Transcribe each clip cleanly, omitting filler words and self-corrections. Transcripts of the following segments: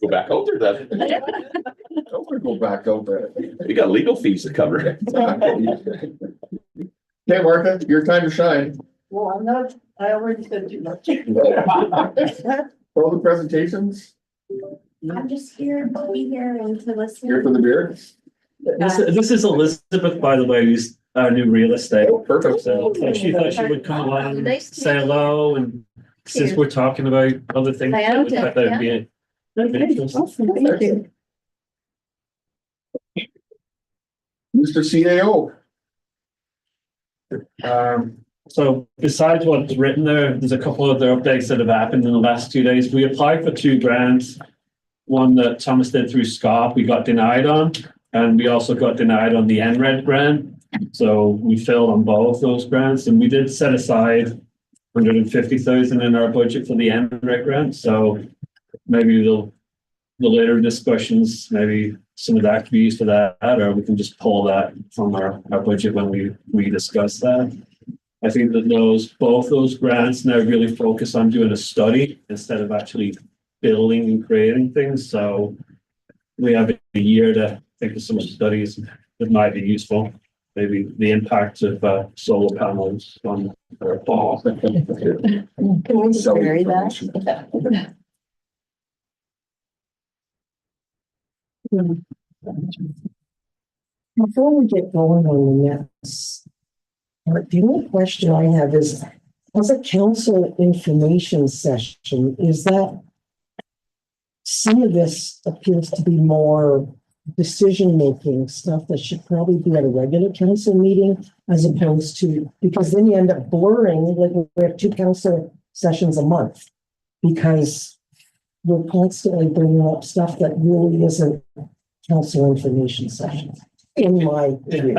Go back out there then. I don't want to go back out there. We got legal fees to cover. Okay, Martha, your time to shine. Well, I'm not, I already said too much. All the presentations, I'm just here to be here and to listen. here for the beer. This is Elizabeth, by the way, who's our new real estate. Oh, perfect. So she thought she would come along Nice and to say meet you. hello, and since we're talking about other things. I am, we thought that'd be it. Awesome, thank you. Mr. CAO. So besides what's written there's a couple of other updates that have happened in the last 2 days. We applied for 2 grants. One that Thomas did through SCOP, we got denied on, and we also got denied on the NRED grant. So we failed on both those grants, and we did set aside 150,000 in our budget for the NRED grant. So maybe the later discussions, maybe some of that could be used for that, or we can just pull that from our budget when we discuss that. I think that both those grants now really focus on doing a study instead of actually building and creating things. So we have a year to think of some studies that might be useful. Maybe the impact of solar panels on our fall. Can we just bury that? Before we get going on the next, the only question I have is, as a council information session, is that some of this appears to be more decision-making stuff that should probably be at a regular council meeting as opposed to, because then you end up blurring, like we have 2 council sessions a month because we're constantly bringing up stuff that really isn't council information sessions, in my view.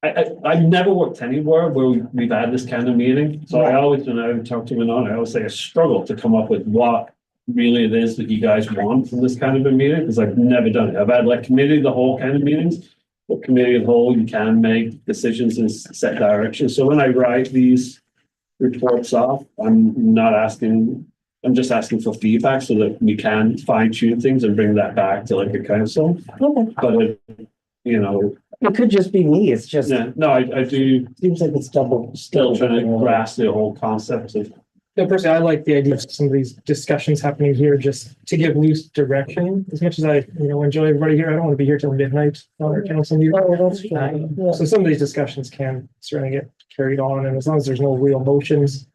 I think I've never worked anywhere where we've had this kind of meeting. So I always, when I talk to Manon, I always say I struggle to come up with what really it is that you guys want from this kind of a meeting, because I've never done it. I've had like committee of the whole kind of meetings, but committee of the whole, you can make decisions and set direction. So when I write these reports off, I'm just asking for feedback so that we can fine tune things and bring that back to like a council. Okay. But It could just be me, it's just, yeah, no, I do seems like it's double. still trying to grasp the whole concept of. Yeah, personally, I like the idea of some of these discussions happening here just to give loose direction. As much as I, enjoy everybody here, I don't want to be here till midnight on our council meeting. Oh, that's true. Yeah. So some of these discussions can certainly get carried on, and as long as there's no real motions,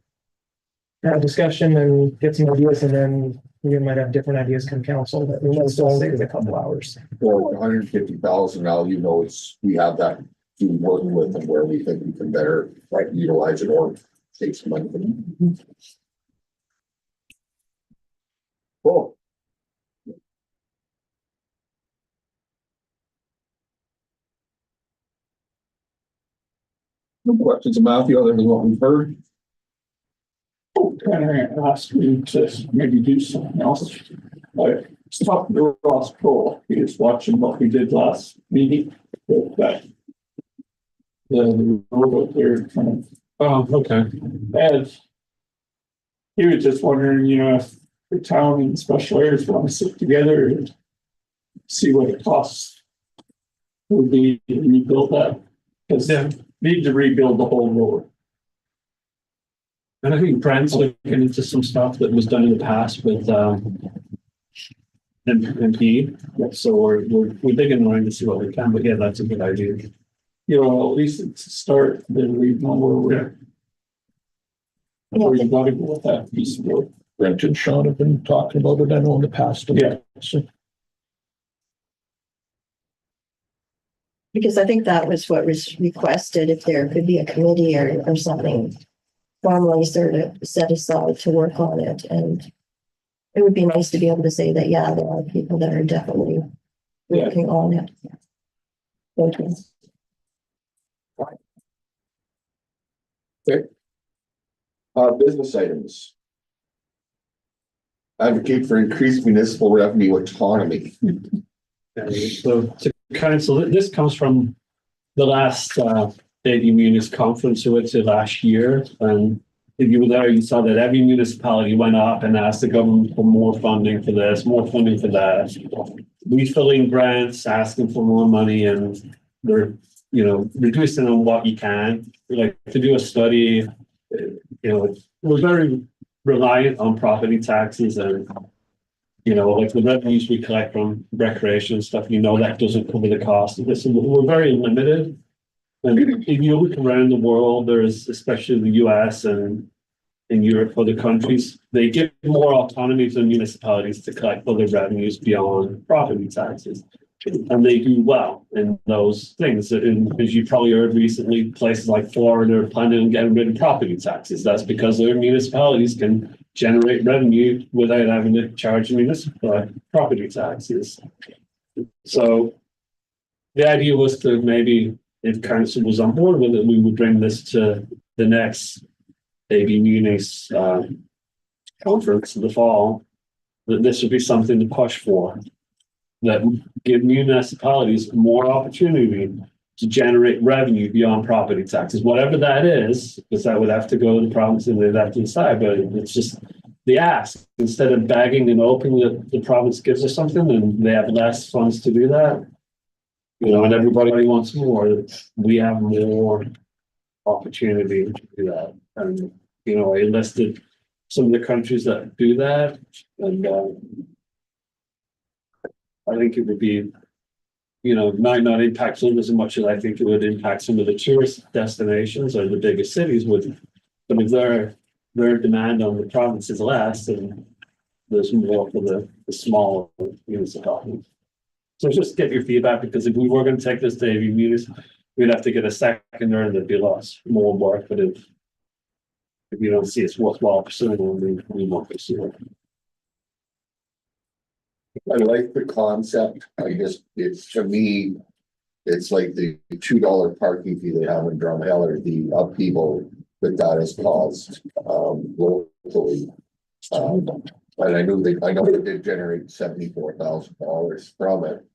have a discussion and get some ideas, and then we might have different ideas come council that we might still save a couple hours. For 150,000 now, we have that to work with and where we think we can better utilize it or take some money from it. Cool. No questions, Matthew, other than what we've heard? Asked me to maybe do something else. I was talking to Ross Cole. He was watching what we did last meeting with that. The road out there kind of. Oh, okay. And he was just wondering, if the town and special areas want to sit together and see what it costs would be to rebuild that. Because they need to rebuild the whole road. And I think Brent's looking into some stuff that was done in the past with MP. So we're digging around to see what we can, but yeah, that's a good idea. At least it's a start, then we know where you gotta go with that piece of road. Brent and Sean have been talking about it, I know, in the past. Yeah. So, Because I think that was what was requested, if there could be a committee or something formally sort of set aside to work on it. And it would be nice to be able to say that, yeah, there are people that are definitely working on it. Thank you. Okay. Business items. Advocate for increased municipal revenue autonomy. So to council, this comes from the last big Munis conference we went to last year, and if you were there, you saw that every municipality went up and asked the government for more funding for this, more funding for that. Refilling grants, asking for more money, and they're, reducing on what you can. Like to do a study, we're very reliant on property taxes and, like the revenues we collect from recreation and stuff, that doesn't cover the cost of this. And we're very limited. And if you look around the world, there's especially the US and in Europe, other countries, they give more autonomy to municipalities to collect other revenues beyond property taxes. And they do well in those things. And as you probably heard recently, places like Florida are planning on getting rid of property taxes. That's because their municipalities can generate revenue without having to charge municipal property taxes. So the idea was to maybe, if council was on board with it, we would bring this to the next AB Munis conference in the fall, that this would be something to push for, that would give municipalities more opportunity to generate revenue beyond property taxes, whatever that is, because that would have to go to the province and they'd have to decide, but it's just the ask. Instead of begging and hoping that the province gives us something and they have less funds to do that, and everybody wants more, we have more opportunity to do that. And, I listed some of the countries that do that. And I think it would be, might not impact them as much as I think it would impact some of the tourist destinations or the biggest cities would. But if their demand on the province is less, then there's more for the small municipalities. So just get your feedback, because if we were going to take this to AV Munis, we'd have to get a seconder and there'd be lots more work. But if you don't see it's worthwhile pursuing, we won't pursue it. I like the concept. I guess to me, it's like the $2 parking fee they have in Drumheller, the upheaval that has caused locally. And I know they did generate $74,000 from it,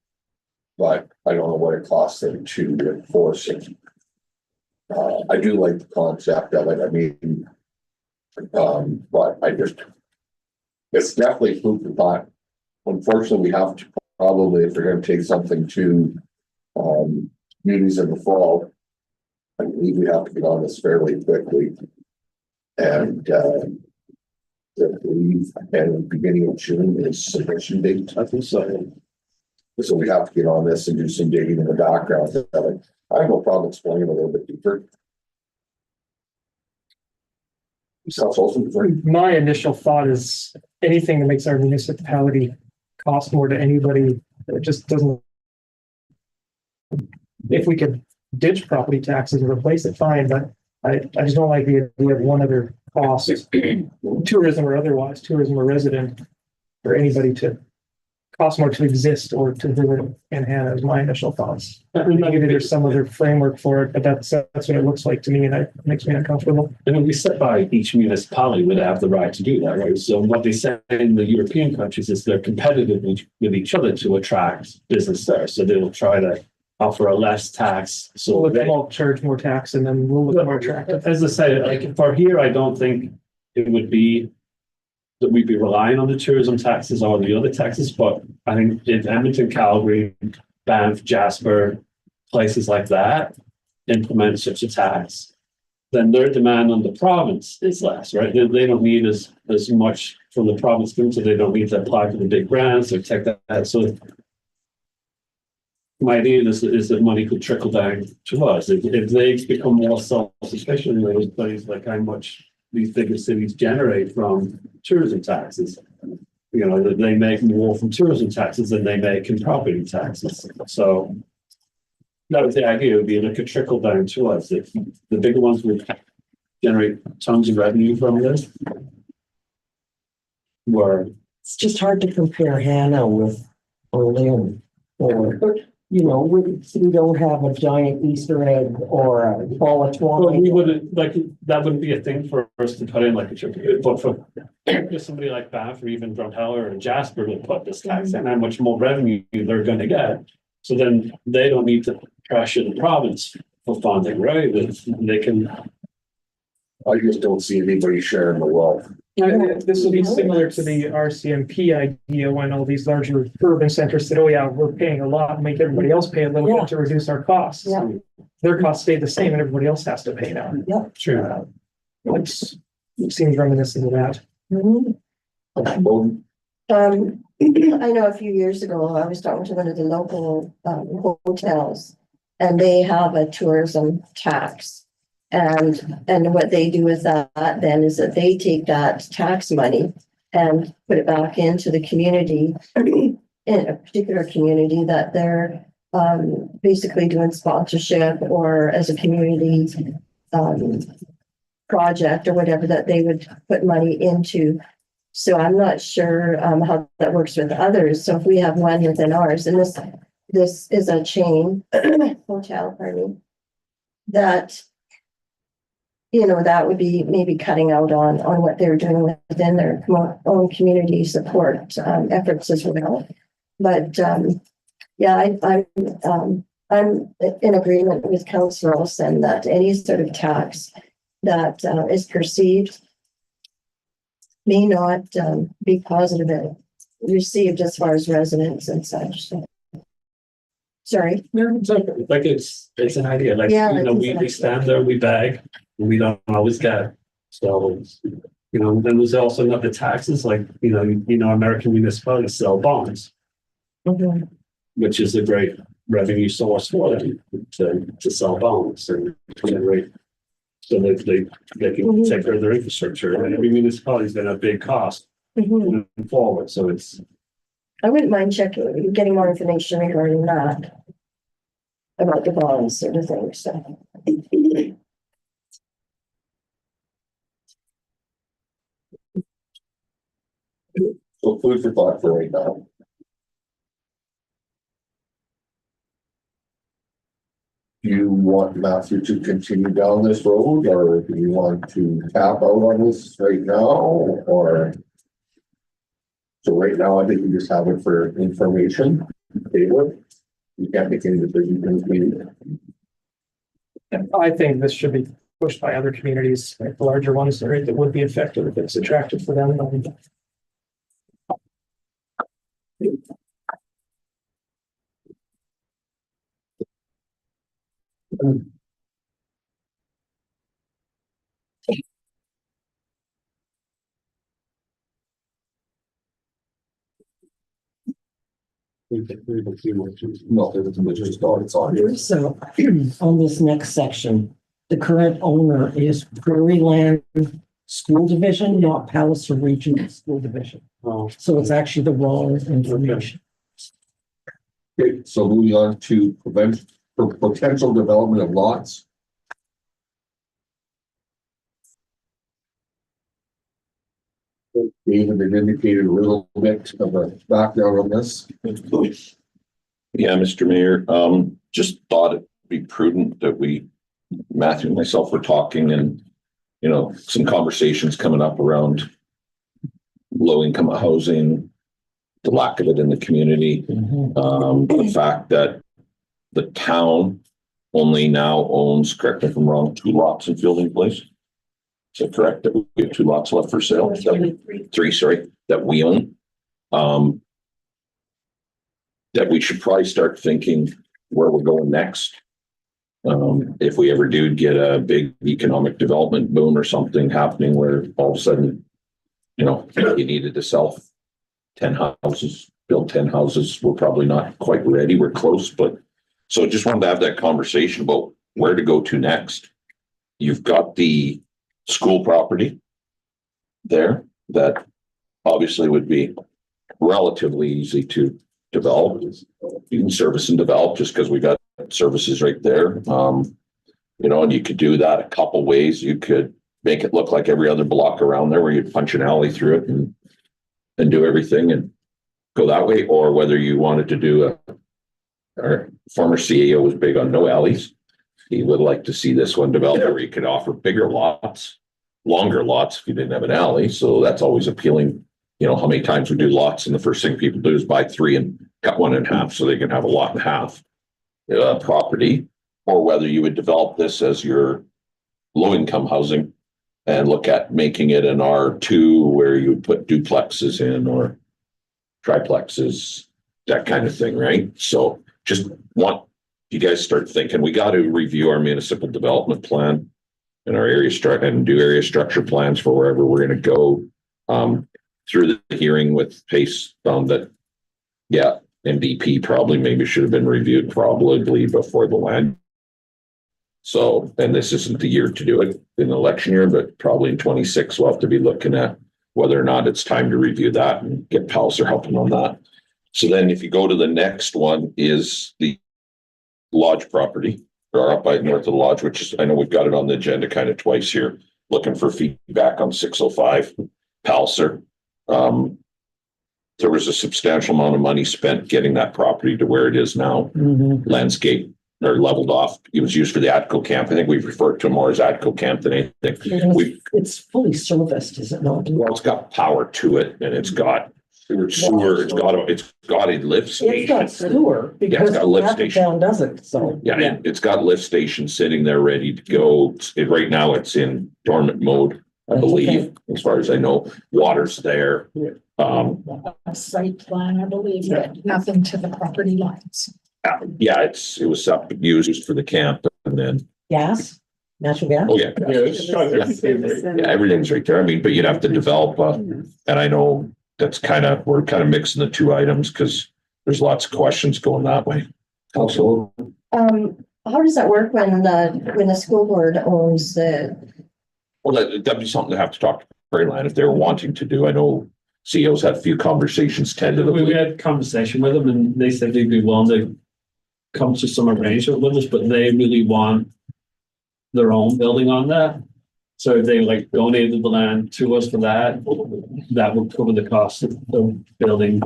but I don't know what it costs them to enforce it. I do like the concept of it. I mean, but it's definitely food for thought. Unfortunately, we have to probably, if we're going to take something to communities in the fall, I believe we have to get on this fairly quickly. And I believe and beginning of June is submission date. I think so. So we have to get on this and do some digging in the background. I have no problem explaining a little bit deeper. Sounds awesome. My initial thought is anything that makes our municipality cost more to anybody, it just doesn't. If we could ditch property taxes and replace it, fine, but I just don't like the idea of one other cost, tourism or otherwise, tourism or resident, for anybody to cost more to exist or to visit in Hanna is my initial thoughts. Maybe there's some other framework for it, but that's what it looks like to me, and that makes me uncomfortable. And we set by each municipality would have the right to do that, right? So what they say in the European countries is they're competitive with each other to attract business there. So they will try to offer a less tax. So they won't charge more tax and then we'll look more attractive. As I say, like for here, I don't think it would be that we'd be relying on the tourism taxes or the other taxes, but I think if Edmonton, Calgary, Banff, Jasper, places like that implement such a tax, then their demand on the province is less, right? They don't need as much from the province, so they don't need to apply for the big grants or take that. So my idea is that money could trickle down to us. If they become more self-sufficient in those places, like how much these bigger cities generate from tourism taxes, that they make more from tourism taxes than they make in property taxes. So that was the idea. It would be like a trickle down to us. If the bigger ones would generate tons of revenue from this, where It's just hard to compare Hanna with Berlin or, we don't have a giant Easter egg or a ball of twine. we wouldn't that wouldn't be a thing for us to put in like a trip, but for just somebody like Banff or even Drumheller or Jasper to put this tax in, how much more revenue they're going to get. So then they don't need to pressure the province for funding, right? They can I just don't see anybody sharing the wealth. This will be similar to the RCMP idea when all these larger urban centers said, oh yeah, we're paying a lot, make everybody else pay a little Yeah. bit to reduce our costs. Yeah. Their costs stay the same and everybody else has to pay now. Yep. True. It seems reminiscent of that. Mhm. Well, I know a few years ago, I was talking to one of the local hotels. And they have a tourism tax. And what they do with that then is that they take that tax money and put it back into the community. In a particular community that they're basically doing sponsorship or as a community project or whatever that they would put money into. So I'm not sure how that works with others. So if we have one within ours, and this is a chain hotel, pardon me, that, you know, that would be maybe cutting out on what they're doing within their own community support efforts as well. But yeah, I'm in agreement with Councillor Olsen that any sort of tax that is perceived may not be positive received as far as residents and such. So. Sorry. No, it's okay. Like it's an idea, like, Yeah, you know, it's we an idea. stand there, we beg, and we don't always get. So, you know, then there's also not the taxes, like, you know, American municipalities sell bonds, Mhm. which is a great revenue source for them to sell bonds and generate. So they can take care of their infrastructure, and every municipality's gonna have big cost Mhm. moving forward, so it's. I wouldn't mind getting more information regarding that. About the bonds sort of thing, so. so food for thought for right now. Do you want Matthew to continue down this road, or do you want to tap out on this right now, or? So right now, I think we just have it for information, David. You can't make any decisions in this meeting. I think this should be pushed by other communities, like the larger ones, right, that would be effective if it's attractive for them. No, it's just all it's on here. So on this next section, the current owner is Prairie Land School Division, not Palliser Regional School Division. Oh, So it's actually the wrong information. Okay, so moving on to potential development of lots. David had indicated a little bit of a background on this. Yeah, Mr. Mayor, just thought it'd be prudent that Matthew and myself were talking and, you know, some conversations coming up around low income housing, the lack of it in the community, the fact that the town only now owns, correct me if I'm wrong, 2 lots in Fielding Place. Is that correct? That we have 2 lots left for sale? Three, sorry, that we own. That we should probably start thinking where we're going next. If we ever do get a big economic development boom or something happening where all of a sudden, you know, you needed to sell 10 houses, build 10 houses, we're probably not quite ready. We're close, but so just wanted to have that conversation about where to go to next. You've got the school property there that obviously would be relatively easy to develop. You can service and develop just because we got services right there. You know, and you could do that a couple ways. You could make it look like every other block around there where you'd punch an alley through it and do everything and go that way, or whether you wanted to do our former CEO was big on no alleys. He would like to see this one developed where you could offer bigger lots, longer lots if you didn't have an alley. So that's always appealing. You know, how many times we do lots and the first thing people do is buy 3 and cut 1 in half so they can have a lot and a half property, or whether you would develop this as your low income housing and look at making it an R2 where you would put duplexes in or triplexes, that kind of thing, right? So just want you guys start thinking, we got to review our municipal development plan and our area structure and do area structure plans for wherever we're going to go. Through the hearing with Pace found that, yeah, MVP probably maybe should have been reviewed probably before the land. So, and this isn't the year to do it in the election year, but probably in 26, we'll have to be looking at whether or not it's time to review that and get Palser helping on that. So then if you go to the next one is the lodge property, or up by north of the lodge, which is, I know we've got it on the agenda kind of twice here, looking for feedback on 605 Palser. There was a substantial amount of money spent getting that property to where it is now, landscape or leveled off. It was used for the ATCO camp. I think we've referred to it more as ATCO camp than anything. It's fully serviced, is it not? Well, it's got power to it and it's got sewer, it's got a lift It's station. got sewer Yeah, it's because got a lift half the station. town doesn't, so. Yeah, it's got lift station sitting there ready to go. Right now it's in dormant mode, I believe, as far as I know. Water's there. A site plan, I believe, but nothing to the property lines. Yeah, it was used for the camp and then, Gas, natural gas? oh yeah. Yeah, it's got everything right. Yeah, everything's right there. I mean, but you'd have to develop, and I know that's we're kind of mixing the two items because there's lots of questions going that way. Also, How does that work when the school board owns the, well, that'd be something to have to talk to Prairie if they were wanting to do. I know CEOs had a few conversations We tentatively. had a conversation with them and they said they'd be willing to come to some arrangement with us, but they really want their own building on that. So if they like donated the land to us for that, that would cover the cost of building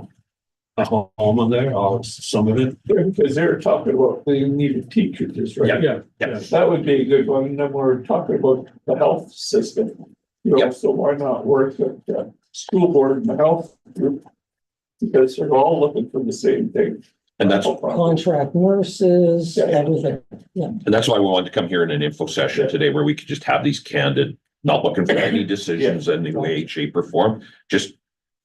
a home on there or some of it. Because they were talking about they needed teachers, right? Yeah. That would be a good one. And then we're talking about the health system. You know, Yep. so why not work with the school board and the health group? Because they're all looking for the same thing. And that's Contract nurses, Yeah. everything. And that's why we wanted to come here in an info session today where we could just have these candid, not looking for any decisions in any way, shape or form. Just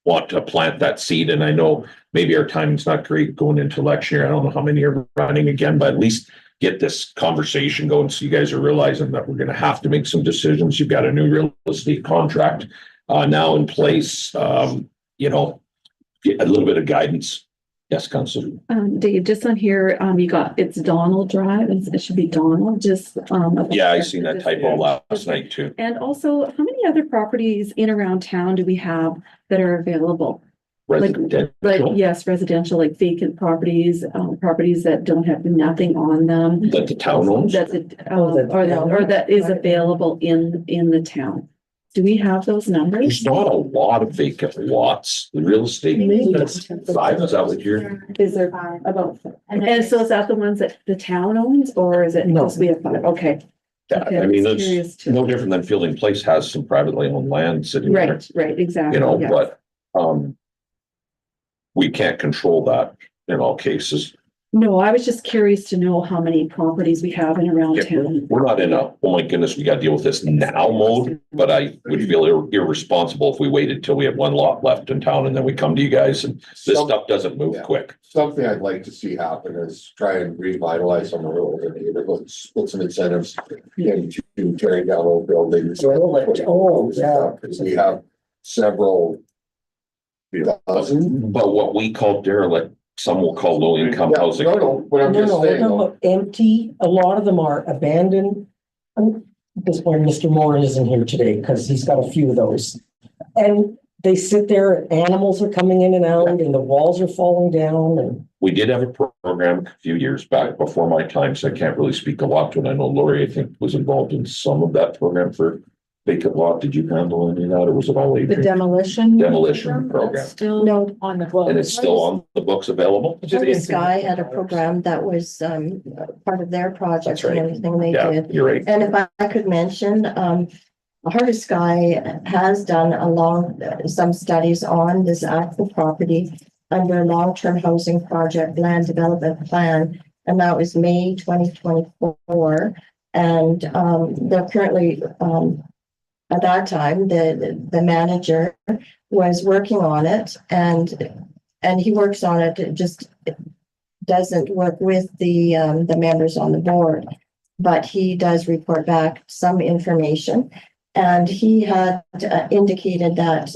want to plant that seed. And I know maybe our timing's not great going into election year. I don't know how many are running again, but at least get this conversation going. So you guys are realizing that we're going to have to make some decisions. You've got a new real estate contract now in place. Get a little bit of guidance. Yes, Councilor. Dave, just on here, you got, it's Donald Drive, it should be Donald, just. Yeah, I seen that typo last night too. And also, how many other properties in around town do we have that are available? Like, Residential, yes, residential, like vacant properties, properties that don't have nothing on them. that the town owns. That's it, or that is available in the town. Do we have those numbers? There's not a lot of vacant lots. The real estate. Five, is that what you're? Is there about, and so is that the ones that the town owns, or is it? No. Just we have five, okay. Yeah, Okay, I mean, I was curious it's too. no different than Fielding Place has some privately owned land sitting there. Right, exactly. Yeah. But, we can't control that in all cases. No, I was just curious to know how many properties we have in around town. We're not in a, oh my goodness, we gotta deal with this now mode, but I would feel irresponsible if we waited till we had one lot left in town and then we come to you guys and this stuff doesn't move Yeah. quick. Something I'd like to see happen is try and revitalize some of the roads in the neighborhoods, put some incentives into tearing down old buildings. Because we have several dozen. But what we call derelict, some will call low income Yeah, housing. no, but I'm No, just no, saying, no, empty, a lot of them are abandoned. This why Mr. Moore isn't here today, because he's got a few of those. And they sit there, and animals are coming in and out, and the walls are falling down, and We did have a program a few years back before my time, so I can't really speak a lot to it. I know Lori, I think, was involved in some of that program for vacant lot. Did you handle any of that or was it all The Adrian? demolition. Demolition program. That's still no, on the books. And it's still on the books available? Harvey Sky had a program that was part of their project That's and right. everything they Yeah, did. you're right. And if I could mention, Harvey Sky has done some studies on this actual property under long-term housing project land development plan, and that was May 2024. And they're currently at that time, the manager was working on it and he works on it, it just doesn't work with the members on the board. But he does report back some information. And he had indicated that,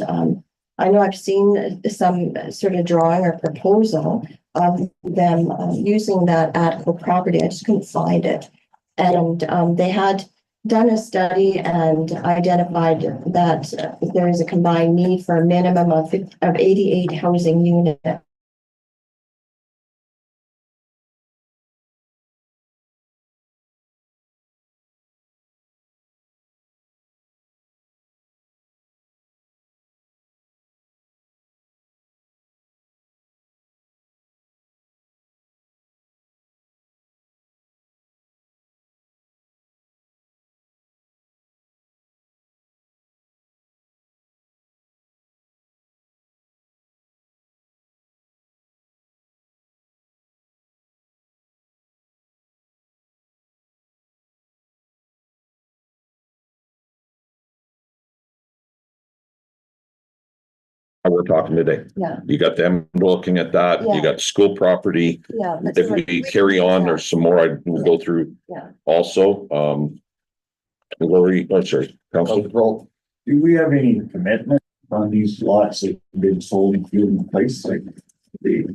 I know I've seen some sort of drawing or proposal of them using that Atco property. I just couldn't find it. And they had done a study and identified that there is a combined need for a minimum of 88 housing units. We're talking today. Yeah. You got them looking at that, Yeah. you got school property. Yeah. If we carry on, there's some more I will go through. Yeah. Also, Lori, oh, sorry, Council. Do we have any commitment on these lots that have been sold and filled in place, like the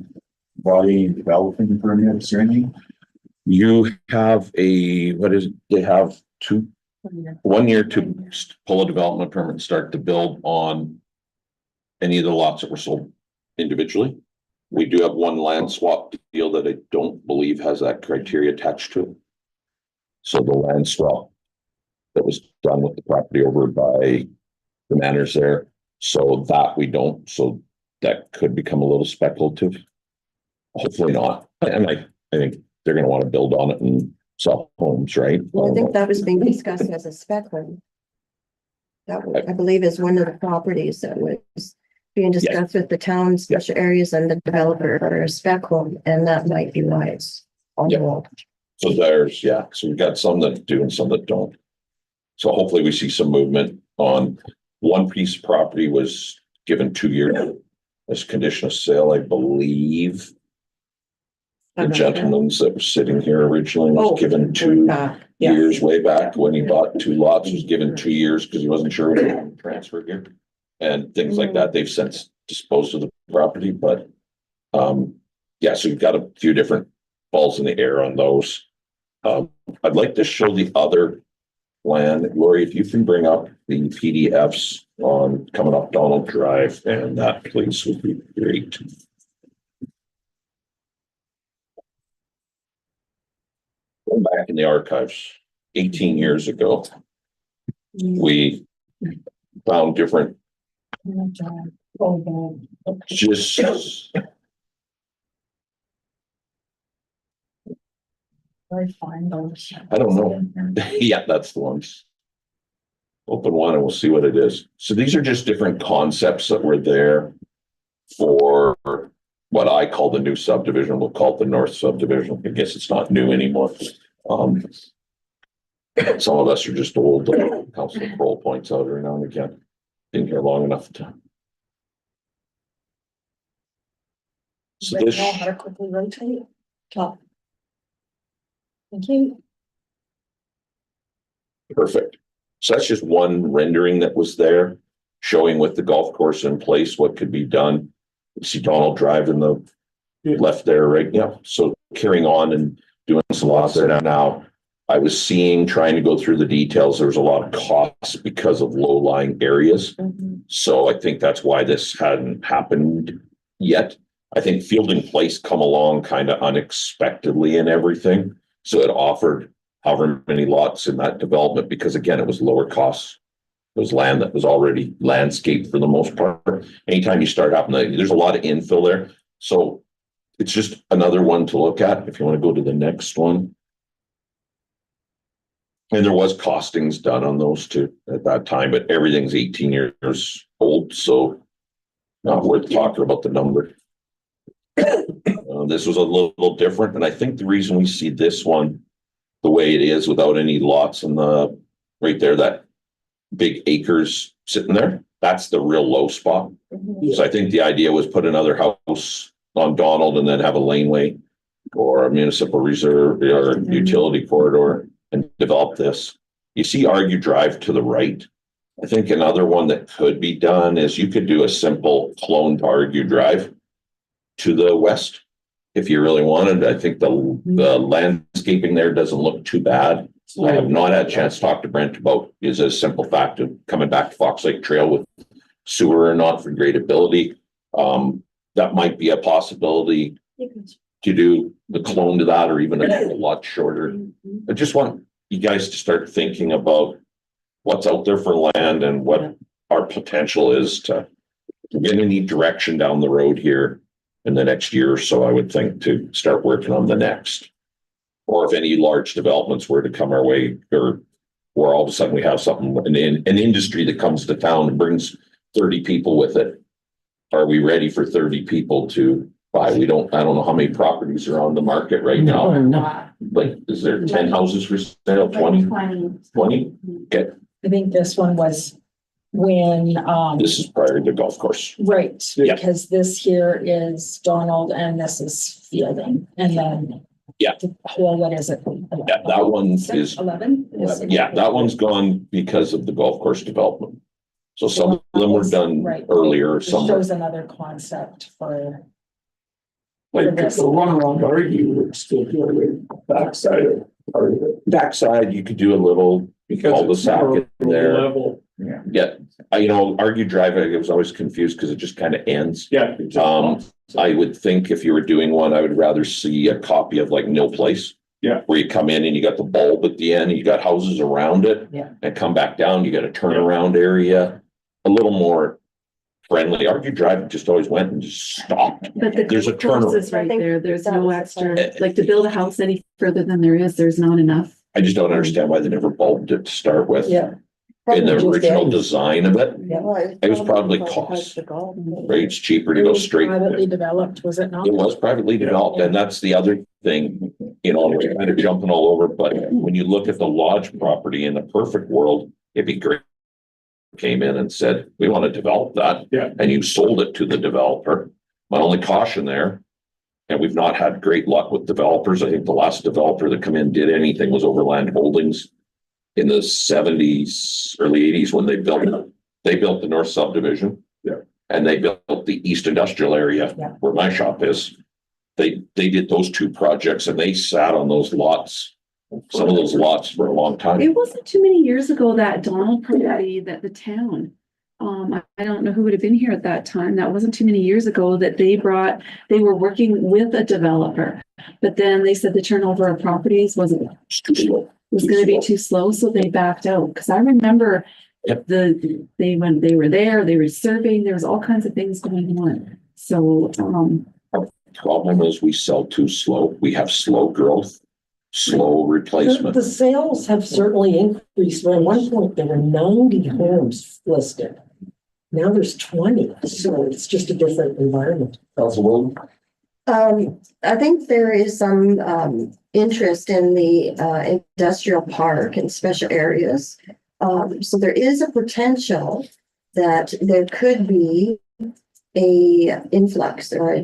body development permits or anything? You have what is it? They have 1 year to pull a development permit and start to build on any of the lots that were sold individually. We do have one land swap deal that I don't believe has that criteria attached to it. So the land swap that was done with the property over by the manors there. So that we don't, so that could become a little speculative. Hopefully not. And I think they're gonna want to build on it and sell homes, right? Well, I think that was being discussed as a spec home. That was, I believe, is one of the properties that was being discussed with the town special areas and the developer for a spec home, and that might be why it's on Yeah. hold. So there's, so we've got some that do and some that don't. So hopefully we see some movement on one piece of property was given 2 years as condition of sale, I believe. The gentleman's that was sitting here originally was given 2 years way back when he bought 2 lots, was given 2 years because he wasn't sure when he would transfer here. And things like that. They've since disposed of the property, but yeah, so you've got a few different balls in the air on those. I'd like to show the other land. Lori, if you can bring up the PDFs on coming up Donald Drive, and that please would be great. Going back in the archives, 18 years ago, we found different just I find those. I don't know. Yeah, that's the ones. Open one and we'll see what it is. So these are just different concepts that were there for what I call the new subdivision. We'll call it the North subdivision. I guess it's not new anymore. Some of us are just old. Councilor Kroll points out every now and again. Been here long enough to. So this. Know how to quickly rotate. Top. Thank you. Perfect. So that's just one rendering that was there, showing with the golf course in place, what could be done. You see Donald Drive in the left there, right? Yeah. So carrying on and doing some lots there now. I was trying to go through the details. There was a lot of costs because of low-lying areas. So I think that's why this hadn't happened yet. I think Field in Place come along kind of unexpectedly and everything. So it offered however many lots in that development, because again, it was lower costs. It was land that was already landscaped for the most part. Anytime you start happening, there's a lot of infill there. So it's just another one to look at if you want to go to the next one. And there was costings done on those too at that time, but everything's 18 years old. So not worth talking about the number. This was a little different. And I think the reason we see this one the way it is without any lots in the right there, that big acres sitting there. That's the real low spot. So I think the idea was put another house on Donald and then have a laneway or a municipal reserve or utility corridor and develop this. You see Argue Drive to the right. I think another one that could be done is you could do a simple clone to Argue Drive to the west. If you really wanted, I think the landscaping there doesn't look too bad. I have not had a chance to talk to Brent about is a simple fact of coming back to Fox Lake Trail with sewer or not for gradability. That might be a possibility to do the clone to that or even a lot shorter. I just want you guys to start thinking about what's out there for land and what our potential is to get any direction down the road here in the next year or so, I would think, to start working on the next. Or if any large developments were to come our way, or all of a sudden we have something, an industry that comes to town and brings 30 people with it. Are we ready for 30 people to buy? I don't know how many properties are on the market right now. Like, is there 10 houses for sale? 20? 20? Okay. I think this one was when, This is prior to the golf course. right, Yeah. because this here is Donald and this is Fielding, and then. Yeah. Well, what is it? Yeah, that one is, 11? yeah, that one's gone because of the golf course development. So some of them were done Right. earlier, It some. shows another concept for. Like the one around Argue would still be on the backside of part of it. Backside, you could do a little Because it's cul-de-sac more in there. level. Yeah, Argue Drive, I was always confused because it just kind of ends. Yeah. I would think if you were doing one, I would rather see a copy of like Mill Place. Yeah. Where you come in and you got the bulb at the end, you got houses around it. Yeah. And come back down, you got a turnaround area, a little more friendly. Argue Drive just always went and just stopped. But the There's a golf course turnaround. is right there. There's That no was the extra, plan. like to build a house any further than there is, there's not enough. I just don't understand why they never bulbed it to start with. Yeah. In the Probably just original ends. design of it, Yeah. it was probably cost, right? It's cheaper to It go was straight. privately developed, was it not? It was privately developed, and that's the other thing, we're kind of jumping all over, but when you look at the lodge property in a perfect world, it'd be great. Came in and said, we want to develop that. Yeah. And you sold it to the developer. My only caution there, and we've not had great luck with developers. I think the last developer that come in did anything was Overland Holdings in the 70s, early 80s when they built the north subdivision. Yeah. And they built the east industrial area where my shop is. They did those two projects and they sat on those lots, some of those lots for a long time. It wasn't too many years ago that Donald property that the town, I don't know who would have been here at that time. That wasn't too many years ago that they were working with a developer. But then they said the turnover of properties was going to be too slow, so they backed out. Because I remember they were there, they were surveying, there was all kinds of things going on. So, Problem is we sell too slow. We have slow growth, slow replacement. The sales have certainly increased. At one point, there were 90 homes listed. Now there's 20, so it's just a different environment. I think there is some interest in the industrial park and special areas. So there is a potential that there could be a influx or a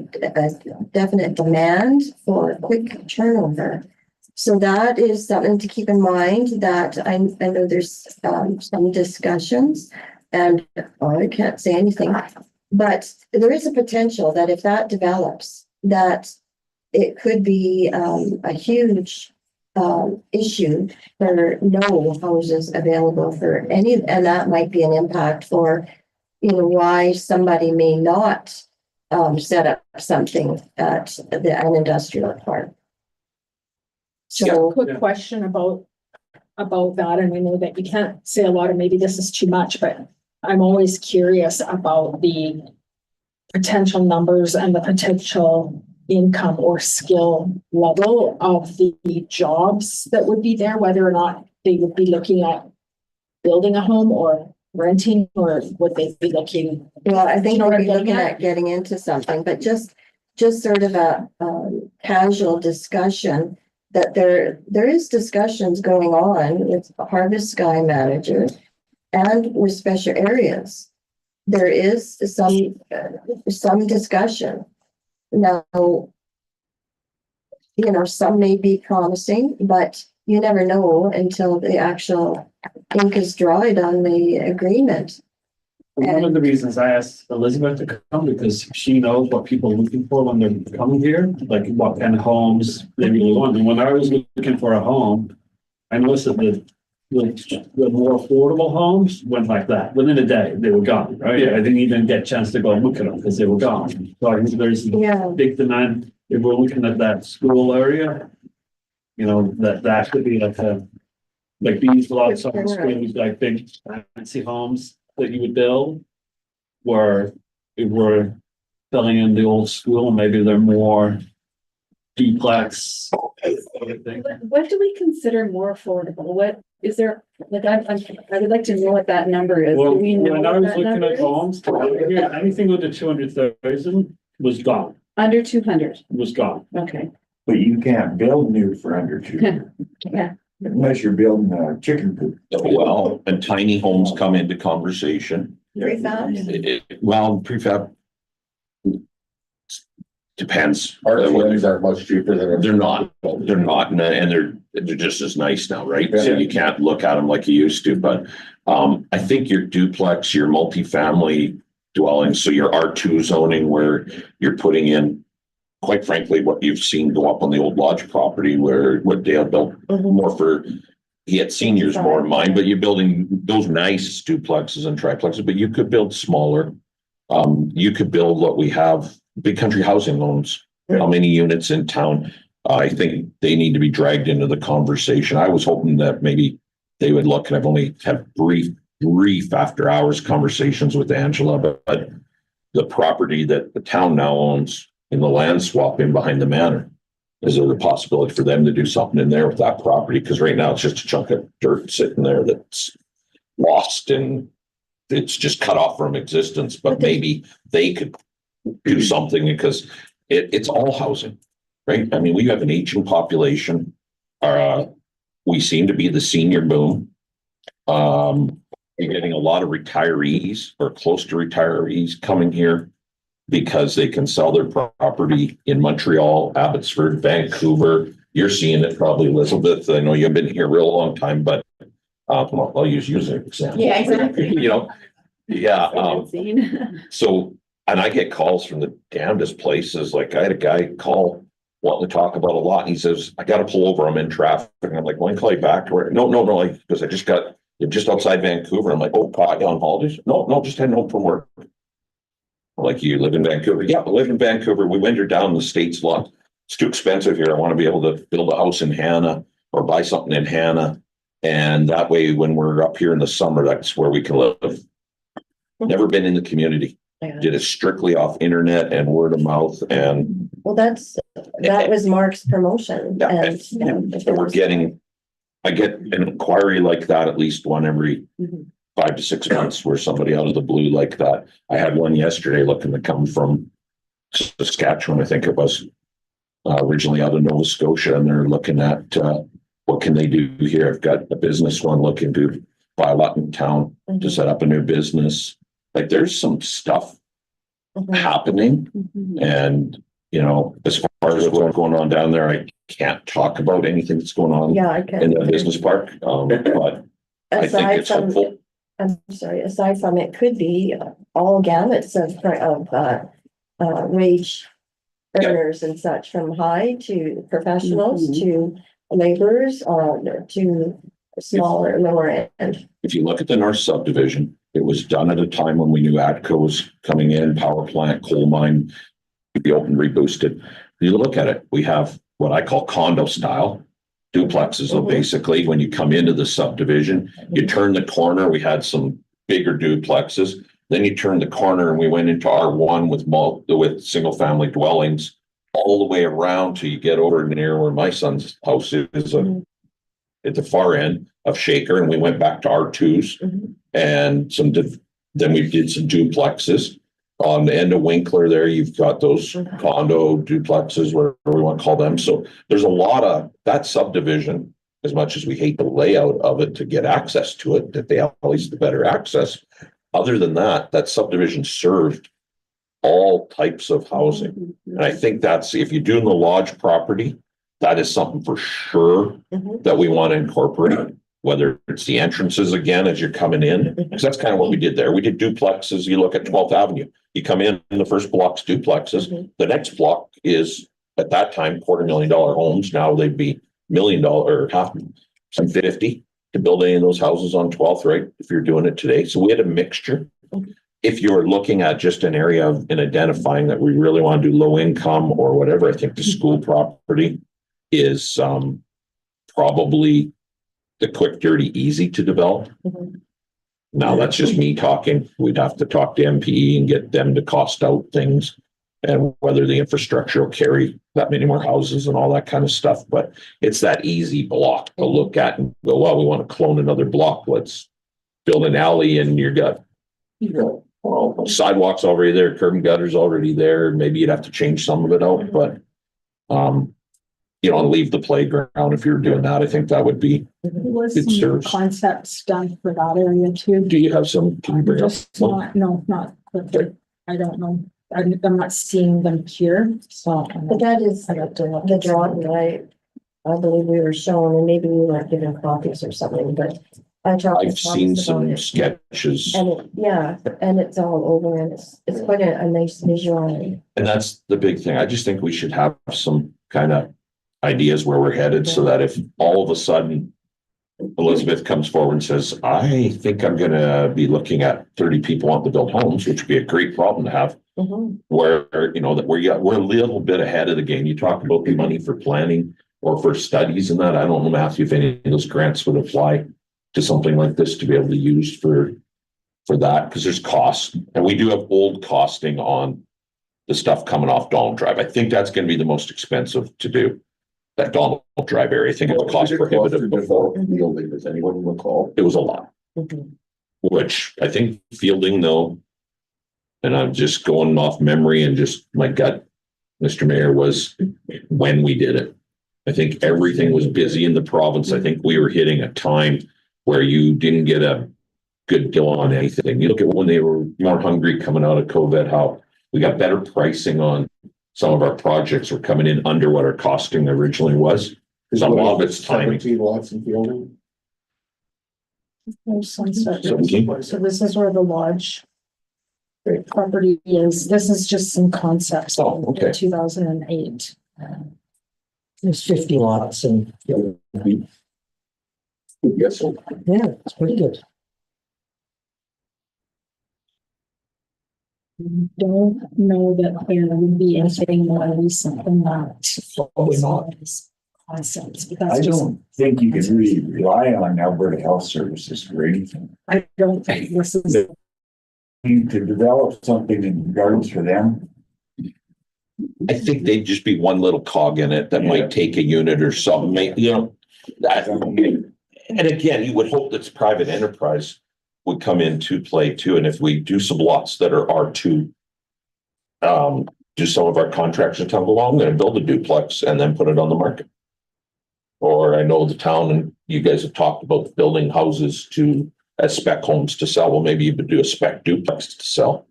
definite demand for quick turnover. So that is something to keep in mind, that I know there's some discussions, and I can't say anything, but there is a potential that if that develops, that it could be a huge issue for no houses available for any, and that might be an impact for, why somebody may not set up something at an industrial park. So, Quick question about that, and I know that you can't say a lot, and maybe this is too much, but I'm always curious about the potential numbers and the potential income or skill level of the jobs that would be there, whether or not they would be looking at building a home or renting, or would they be looking? well, I think You know what we'll I'm be getting looking at? at getting into something, but just sort of a casual discussion, that there is discussions going on with Harvest Sky Manager and with special areas, there is some discussion. Now, some may be promising, but you never know until the actual ink is dried on the agreement. One of the reasons I asked Elizabeth to come, because she knows what people are looking for when they're coming here, like what kind of homes they really want. And when I was looking for a home, I noticed that the more affordable homes went like that. Within a day, they were gone, right? I didn't even get a chance to go and look at them because they were gone. So I think there's big demand. If we're looking at that school area, that could be like these lots on schools, like big fancy homes that you would build, where if we're filling in the old school, maybe they're more duplex. What do we consider more affordable? What is there, like, I would like to know what that number is. Well, Do we know when I what was that looking number at is? homes, anything under 200,000 was gone, Under 200, was gone. okay. But you can't build new for under two, Yeah, unless you're building a chicken coop. Well, and tiny homes come into conversation. Prefab? Prefab depends. Our ones aren't much cheaper than. They're not, and they're just as nice now, right? So you can't look at them like you used to, but I think your duplex, your multifamily dwellings, so your R2 zoning where you're putting in, quite frankly, what you've seen go up on the old lodge property where what Dale built more for, he had seniors more in mind, but you're building those nice duplexes and triplexes, but you could build smaller. You could build what we have, big country housing loans, how many units in town. I think they need to be dragged into the conversation. I was hoping that maybe they would look, and I've only had brief after hours conversations with Angela, but the property that the town now owns in the land swap in behind the manor, is there the possibility for them to do something in there with that property? Because right now it's just a chunk of dirt sitting there that's lost and it's just cut off from existence, but maybe they could do something because it's all housing, right? I mean, we have an aging population. We seem to be the senior boom. You're getting a lot of retirees or close to retirees coming here because they can sell their property in Montreal, Abbotsford, Vancouver. You're seeing it probably, Elizabeth. I know you've been here a real long time, but I'll use you as an example. Yeah, exactly. So, and I get calls from the damnedest places. Like I had a guy call wanting to talk about a lot. And he says, I got to pull over. I'm in traffic. And I'm like, when can I call you back? No. Because I just got, you're just outside Vancouver. I'm like, oh, caught you on holidays? No, just heading home from work. Like, you live in Vancouver? Yeah, I live in Vancouver. We winter down in the States a lot. It's too expensive here. I want to be able to build a house in Hanna or buy something in Hanna. And that way, when we're up here in the summer, that's where we can live. Never been in the community. Did it strictly off internet and word of mouth. And Well, that was Mark's promotion. And so I get an inquiry like that at least one every 5 to 6 months, where somebody out of the blue like that. I had one yesterday looking to come from Saskatchewan, I think it was, originally out of Nova Scotia, and they're looking at what can they do here. I've got a business one looking to buy a lot in town to set up a new business. Like, there's some stuff happening, and as far as what's going on down there, I can't talk about anything that's going on in the business park. But I think it's hopeful. Aside from it could be all gamuts of wage earners and such, from high to professionals to laborers, to smaller, lower end. If you look at the North subdivision, it was done at a time when we knew ATCO was coming in, power plant, coal mine, be open, reboosted. You look at it, we have what I call condo style duplexes. So basically, when you come into the subdivision, you turn the corner, we had some bigger duplexes. Then you turn the corner and we went into R1 with single family dwellings all the way around till you get over near where my son's house is at the far end of Shaker. And we went back to R2s and then we did some duplexes. On the end of Winkler there, you've got those condo duplexes, whatever we want to call them. So there's a lot of that subdivision as much as we hate the layout of it to get access to it, that they have at least the better access. Other than that, that subdivision served all types of housing. And I think that's, if you're doing the lodge property, that is something for sure that we want to incorporate, whether it's the entrances again, as you're coming in, because that's kind of what we did there. We did duplexes. You look at 12th Avenue, you come in the first block's duplexes. The next block is at that time, $250,000 homes. Now they'd be $1 million or half, some 50 to build any of those houses on 12th, right? If you're doing it today. So we had a mixture. If you're looking at just an area of and identifying that we really want to do low income or whatever, I think the school property is probably the quick, dirty, easy to develop. Now that's just me talking. We'd have to talk to MPE and get them to cost out things and whether the infrastructure will carry that many more houses and all that kind of stuff. But it's that easy block to look at and go, well, we want to clone another block. Let's build an alley and you're got, well, sidewalks already there, curb and gutters already there. Maybe you'd have to change some of it out, but leave the playground if you're doing that. I think that would be. There was It some serves. concepts done for that area too. Do you have some? Can you bring up? Just not, no, not, I don't know. I'm not seeing them here, so. But that is I got to look. the drawing that I believe we were shown, and maybe we weren't given copies or something, but I talked. to I've seen Thomas about some it. sketches, And and it's all over and it's quite a nice visual. and that's the big thing. I just think we should have some kind of ideas where we're headed so that if all of a sudden Elizabeth comes forward and says, I think I'm gonna be looking at 30 people want to build homes, which would be a great problem to have, where, that we're a little bit ahead of the game. You talk about the money for planning or for studies and that. I don't know, Matthew, if any of those grants would apply to something like this to be able to use for that, because there's costs. And we do have old costing on the stuff coming off Donald Drive. I think that's gonna be the most expensive to do. That Donald Drive area. I think it was cost prohibitive before. Does anyone recall? It was a lot. Which I think fielding though, and I'm just going off memory and just my gut, Mr. Mayor, was when we did it. I think everything was busy in the province. I think we were hitting a time where you didn't get a good deal on anything. You look at when they were more hungry coming out of COVID, how we got better pricing on some of our projects were coming in under what our costing originally was. So a lot of it's timing. 17 lots in fielding. There's some stuff. 17? So this is where the lodge property is. This is just some concepts. Oh, okay. 2008. There's 50 lots and, Yes, so yeah, it's pretty good. Don't know that there would be anything more recent than that. Probably not. Concepts, I because just, don't think you can really rely on Alberta Health Services for anything. I don't think this is. To develop something in regards for them, I think they'd just be one little cog in it that might take a unit or something, that. And again, you would hope that private enterprise would come into play too. And if we do some lots that are R2, do some of our contractors tell them, well, I'm gonna build a duplex and then put it on the market. Or I know the town and you guys have talked about building houses as spec homes to sell. Well, maybe you would do a spec duplex to sell.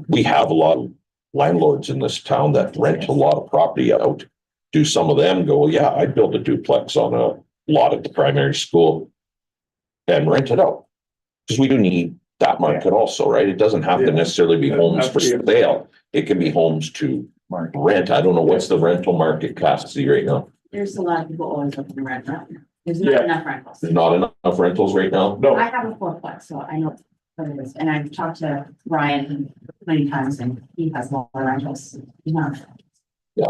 We have a lot of landlords in this town that rent a lot of property out. Do some of them go, well, yeah, I'd build a duplex on a lot at the primary school and rent it out. Because we do need that market also, right? It doesn't have to necessarily be homes for sale. It can be homes to rent. I don't know what's the rental market capacity right now. There's a lot of people always looking to rent right now. There's not enough rentals. There's not enough rentals right now. No. I have a fourplex, so I know what it is. And I've talked to Ryan many times and he has more rentals. Yeah.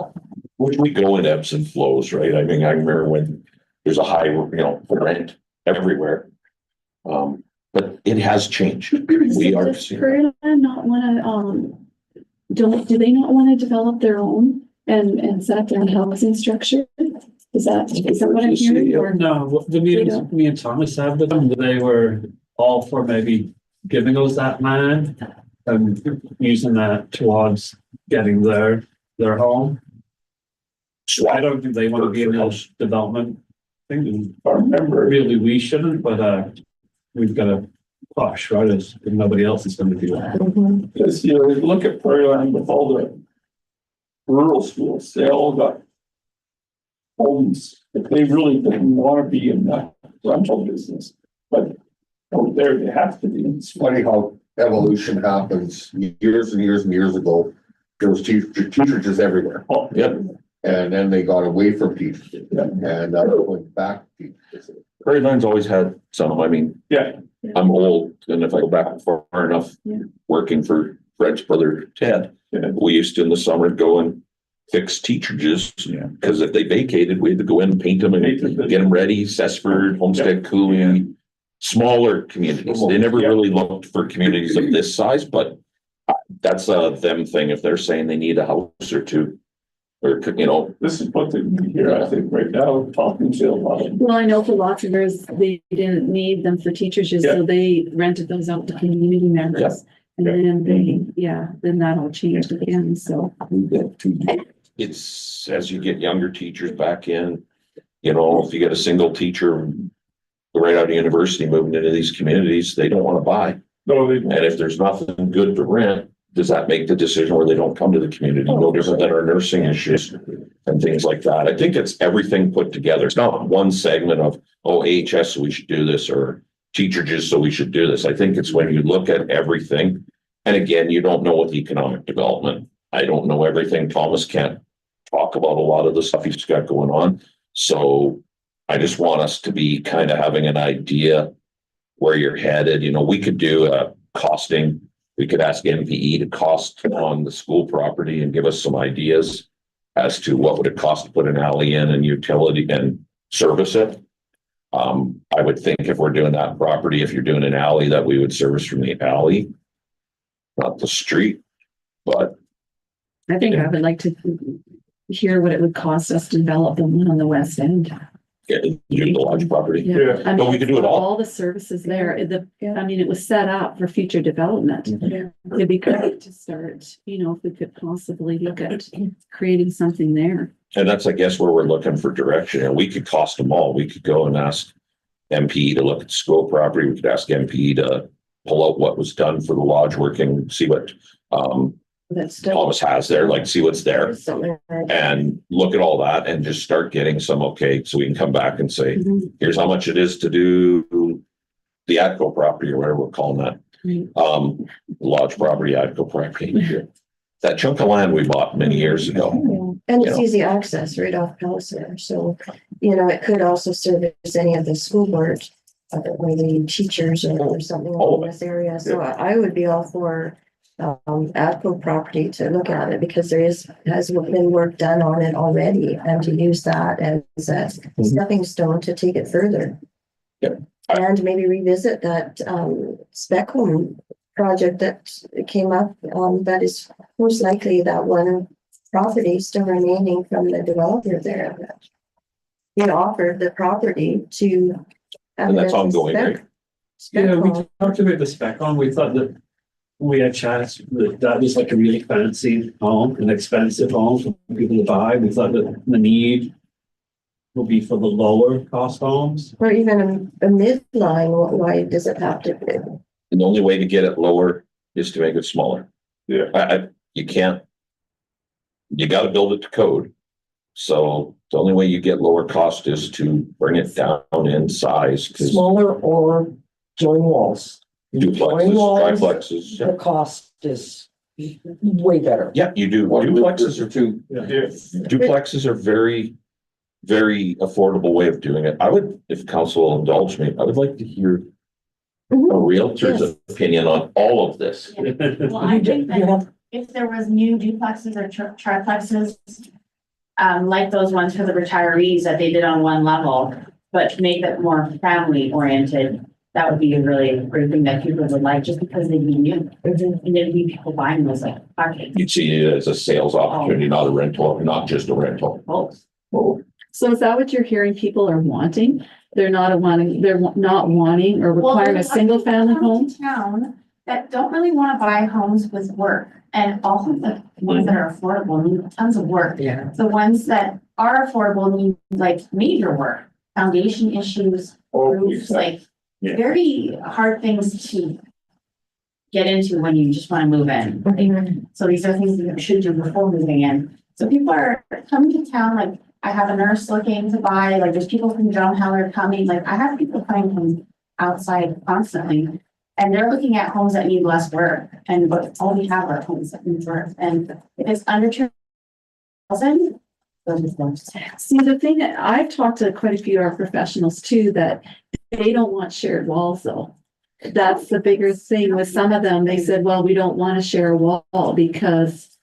Which we go in ebbs and flows, right? I mean, I remember when there's a high, rent everywhere. But it has changed. We are. Does Perla not wanna, do they not wanna develop their own and set up their own housing structure? Is that what I'm hearing? Or- No, the meetings me and Thomas had with them, they were all for maybe giving us that land and using that towards getting their home. So I don't think they want to be in house development think I remember, really we shouldn't, but we've got to push, right? As nobody else is going to do that. Mhm. because, you know, you look at Prairie Land with all the rural schools, they all got homes, if they really didn't want to be in that rental business, but out there, they have to be. It's funny how evolution happens. Years and years and years ago, there was teachers just everywhere. Oh, Yep. And then they got away from teachers and went back to teachers. Prairie Land's always had some, I mean, Yeah, I'm old, and if I go back far enough, Yeah. working for Fred's brother Ted, Yeah. we used to in the summer go and fix teacherages. Yeah. Cause if they vacated, we had to go in and paint them and get them ready, Cessford, Homestead, Cooley, smaller communities. They never Yeah. really looked for communities of this size, but that's a them thing. If they're saying they need a house or two, or, you know, this is what they need here, I think, right now, talking to a lot of. Well, I know for lots of years, they didn't need them for teachers, so they rented those out to community members. And then then that all changed again, so. it's as you get younger teachers back in, you know, if you get a single teacher right out of university moving into these communities, they don't want to buy. No, they. And if there's nothing good to rent, does that make the decision where they don't come to the community? No different than our nursing issues and things like that. I think it's everything put together. It's not one segment of, oh, AHS, so we should do this, or teacher just so we should do this. I think it's when you look at everything. And again, you don't know with economic development. I don't know everything. Thomas can't talk about a lot of the stuff he's got going on. So I just want us to be kind of having an idea where you're headed. You know, we could do a costing. We could ask MPE to cost on the school property and give us some ideas as to what would it cost to put an alley in and utility and service it. I would think if we're doing that property, if you're doing an alley, that we would service from the alley, not the street, but I think I would like to hear what it would cost us to develop the one on the west end. do the large property. Yeah. I But mean, we could do it all. all the services there, I mean, it was set up for future development. It'd be great to start, if we could possibly look at creating something there. And that's, I guess, where we're looking for direction. And we could cost them all. We could go and ask MP to look at the school property. We could ask MP to pull out what was done for the lodge working, see what That's still Thomas has there, like see what's there. something. And look at all that and just start getting some, okay, so we can come back and say, Mhm. here's how much it is to do the Atco property or whatever we're calling that. Right. Lodge property, Atco property. That chunk of land we bought many years ago. And You it's know. easy access right off Palisade, so, it could also service any of the school board, maybe teachers or something All of in it. this area, so I would be all for Adco property to look at it, because has been work done on it already, and to use that as a stepping stone to take it further. Yep. And maybe revisit that spec home project that came up, that is most likely that one property still remaining from the developer there. He offered the property to. And that's ongoing, right? Yeah, we talked about the spec on, we thought that we had chats that was like a really fancy home, an expensive home for people to buy. We thought that the need will be for the lower cost homes. Or even a midline, why does it have to be? And the only way to get it lower is to make it smaller. Yeah. You can't. You gotta build it to code. So the only way you get lower cost is to bring it down in size. 'Cause Smaller or join walls. Join duplexes, walls, triplexes, the cost is way better. yeah, you do. Duplexes are too. Yeah. Duplexes are very, very affordable way of doing it. I would, if council will indulge me, I would like to hear a realtor's Yes. opinion on all of this. Well, I think that if there was new duplexes or triplexes, like those ones for the retirees that they did on one level, but make it more family oriented, that would be a really great thing that people would like, just because they'd be new. And there'd be people buying those like, okay, You'd see it as a sales opportunity, not a rental, not just a rental. both. So is that what you're hearing people are wanting? They're not wanting or requiring a single family home? Town that don't really want to buy homes with work, and all of the ones that are affordable need tons of work. Yeah. The ones that are affordable need like major work. foundation issues, roofs, like Yeah. very hard things to get into when you just want to move in. Like, so these are things that you should do before moving in. So people are coming to town, like I have a nurse looking to buy, like there's people from Drumheller coming, like I have people coming from outside constantly. And they're looking at homes that need less work, and but all we have are homes that need work, and if it's under 2,000. See, the thing that I've talked to quite a few of our professionals too, that they don't want shared walls though. That's the bigger thing with some of them. They said, well, we don't want to share a wall because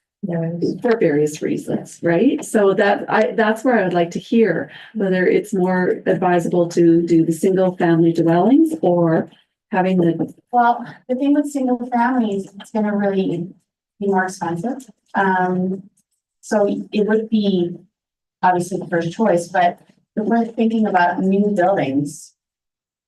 for various reasons, right? So that's where I would like to hear whether it's more advisable to do the single family dwellings or having the. Well, the thing with single families, it's gonna really be more expensive. So it would be obviously the first choice, but if we're thinking about new buildings,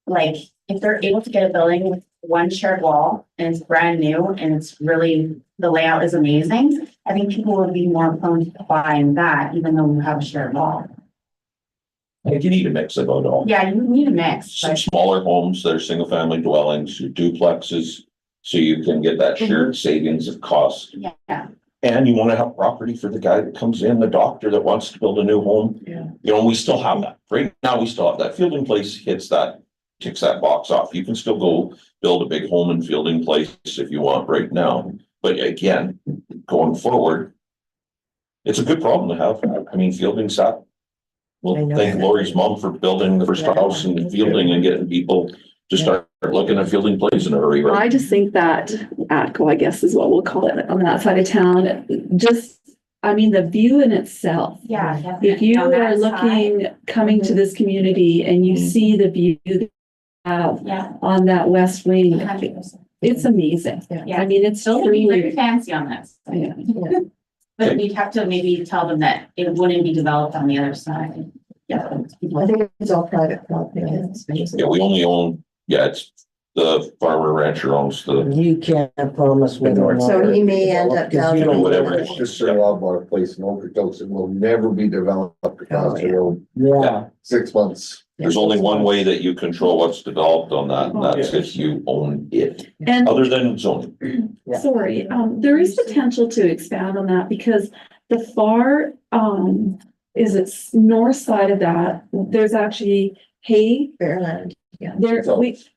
like if they're able to get a building with one shared wall and it's brand new and it's really, the layout is amazing, I think people would be more prone to buying that even though you have a shared wall. I think you need a mix of it all. Yeah, you need a mix, Some but smaller homes that are single family dwellings, your duplexes, so you can get that shared savings of cost. yeah, And you want to have property for the guy that comes in, the doctor that wants to build a new home. Yeah. You know, we still have that. Right now, we still have that. Fielding Place ticks that box off. You can still go build a big home in Fielding Place if you want right now. But again, going forward, it's a good problem to have. I mean, Fielding sat. I Well, know. thank Lori's mom for building the first house in Fielding and getting people to start looking at Fielding Place in a hurry, right? I just think that ATCO, I guess is what we'll call it on that side of town, just, I mean, the view in itself. yeah. If definitely. you On that are looking, coming to this community and you see the view that you have side, yeah, on that west wing, 100%. it's amazing. Yeah. I mean, it's Still be very truly, fancy on this. yeah. But we'd have to maybe tell them that it wouldn't be developed on the other side. Yeah. I think it's all private property. Yeah, we only own, it's the farmer rancher owns the, You can't promise whether or not. So he may end up down. you know, whatever. It's just a Lobbar place in Okotoks, it will never be developed across the road, Yeah. 6 months. There's only one way that you control what's developed on that, and that's if you own it, And other than zoning. Yeah. sorry, there is potential to expand on that because the far, is it's north side of that, there's actually hay. Fairland, yeah. There,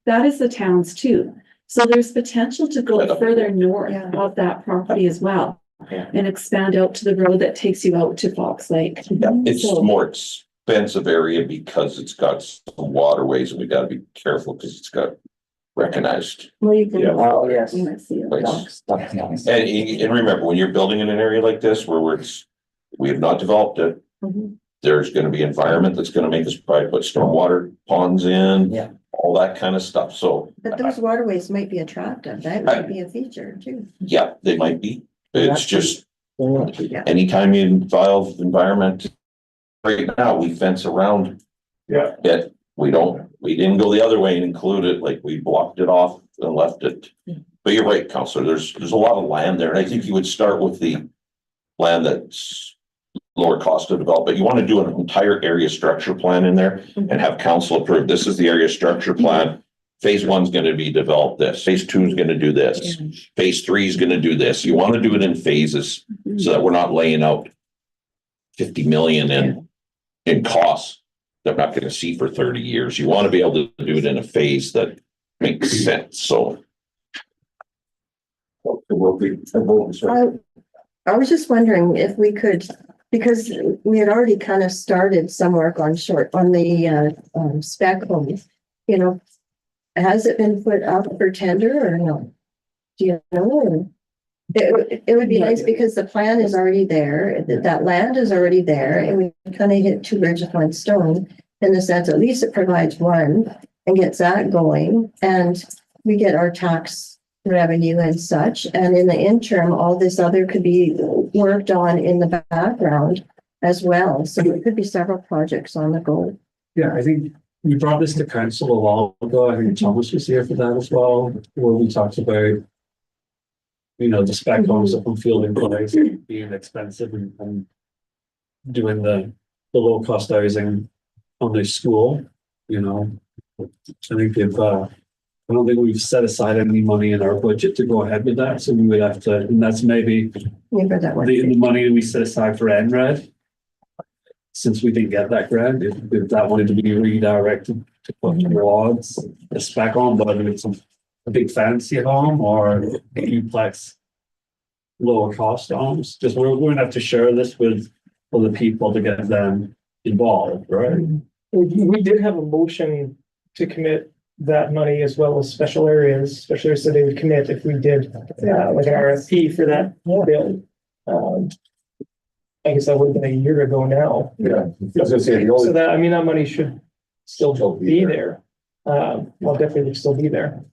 that is the towns too. So there's potential to go further north Yeah. of that property as well. Yeah. And expand out to the road that takes you out to Fox Lake. Yeah, it's So- a more expensive area because it's got some waterways and we gotta be careful because it's got recognized. Well, you can. Yeah. Oh, yes. You might see it. Place. And remember, when you're building in an area like this where we have not developed it, Mhm. there's gonna be environment that's gonna make us probably put stormwater ponds in. Yeah. All that kind of stuff. So, But those waterways might be attractive. That might be a feature too. yeah, they might be. It's just Yeah. anytime you involve environment. Right now, we fence around. Yeah. It, we didn't go the other way and include it, like we blocked it off and left it. But you're right, Counselor, there's a lot of land there, and I think you would start with the land that's lower cost to develop, but you want to do an entire area structure plan in there and have council approve, this is the area structure plan. Phase one's gonna be developed this, phase two is gonna do this, phase three is gonna do this. You want to do it in phases so that we're not laying out 50 million in costs that we're not gonna see for 30 years. You want to be able to do it in a phase that makes sense, so. I was just wondering if we could, because we had already kind of started some work on the spec homes, you know. Has it been put up for tender or no? Do you know? It would be nice because the plan is already there, that land is already there, and we kind of hit two birds with one stone. In the sense, at least it provides one and gets that going, and we get our tax revenue and such, and in the interim, all this other could be worked on in the background as well, so there could be several projects on the go. Yeah, I think we brought this to council a while ago. I think Thomas was here for that as well, where we talked about, you know, the spec homes up in Fielding Place being expensive and doing the low cost housing on the school, you know. I think they've, I don't think we've set aside any money in our budget to go ahead with that, so we would have to, and that's maybe Remember that one. the money that we set aside for NRED. Since we didn't get that grant, if that wanted to be redirected to put towards a spec home, whether it's a big fancy home or a duplex lower cost homes, just we're going to have to share this with other people to get them involved, right? We did have a motion to commit that money as well as special areas so they would commit if we did, like an RFP for that bill. I guess that would have been a year ago now. Yeah, I was gonna say, the So only, that, I mean, that money should still be there. Well, definitely would still be there.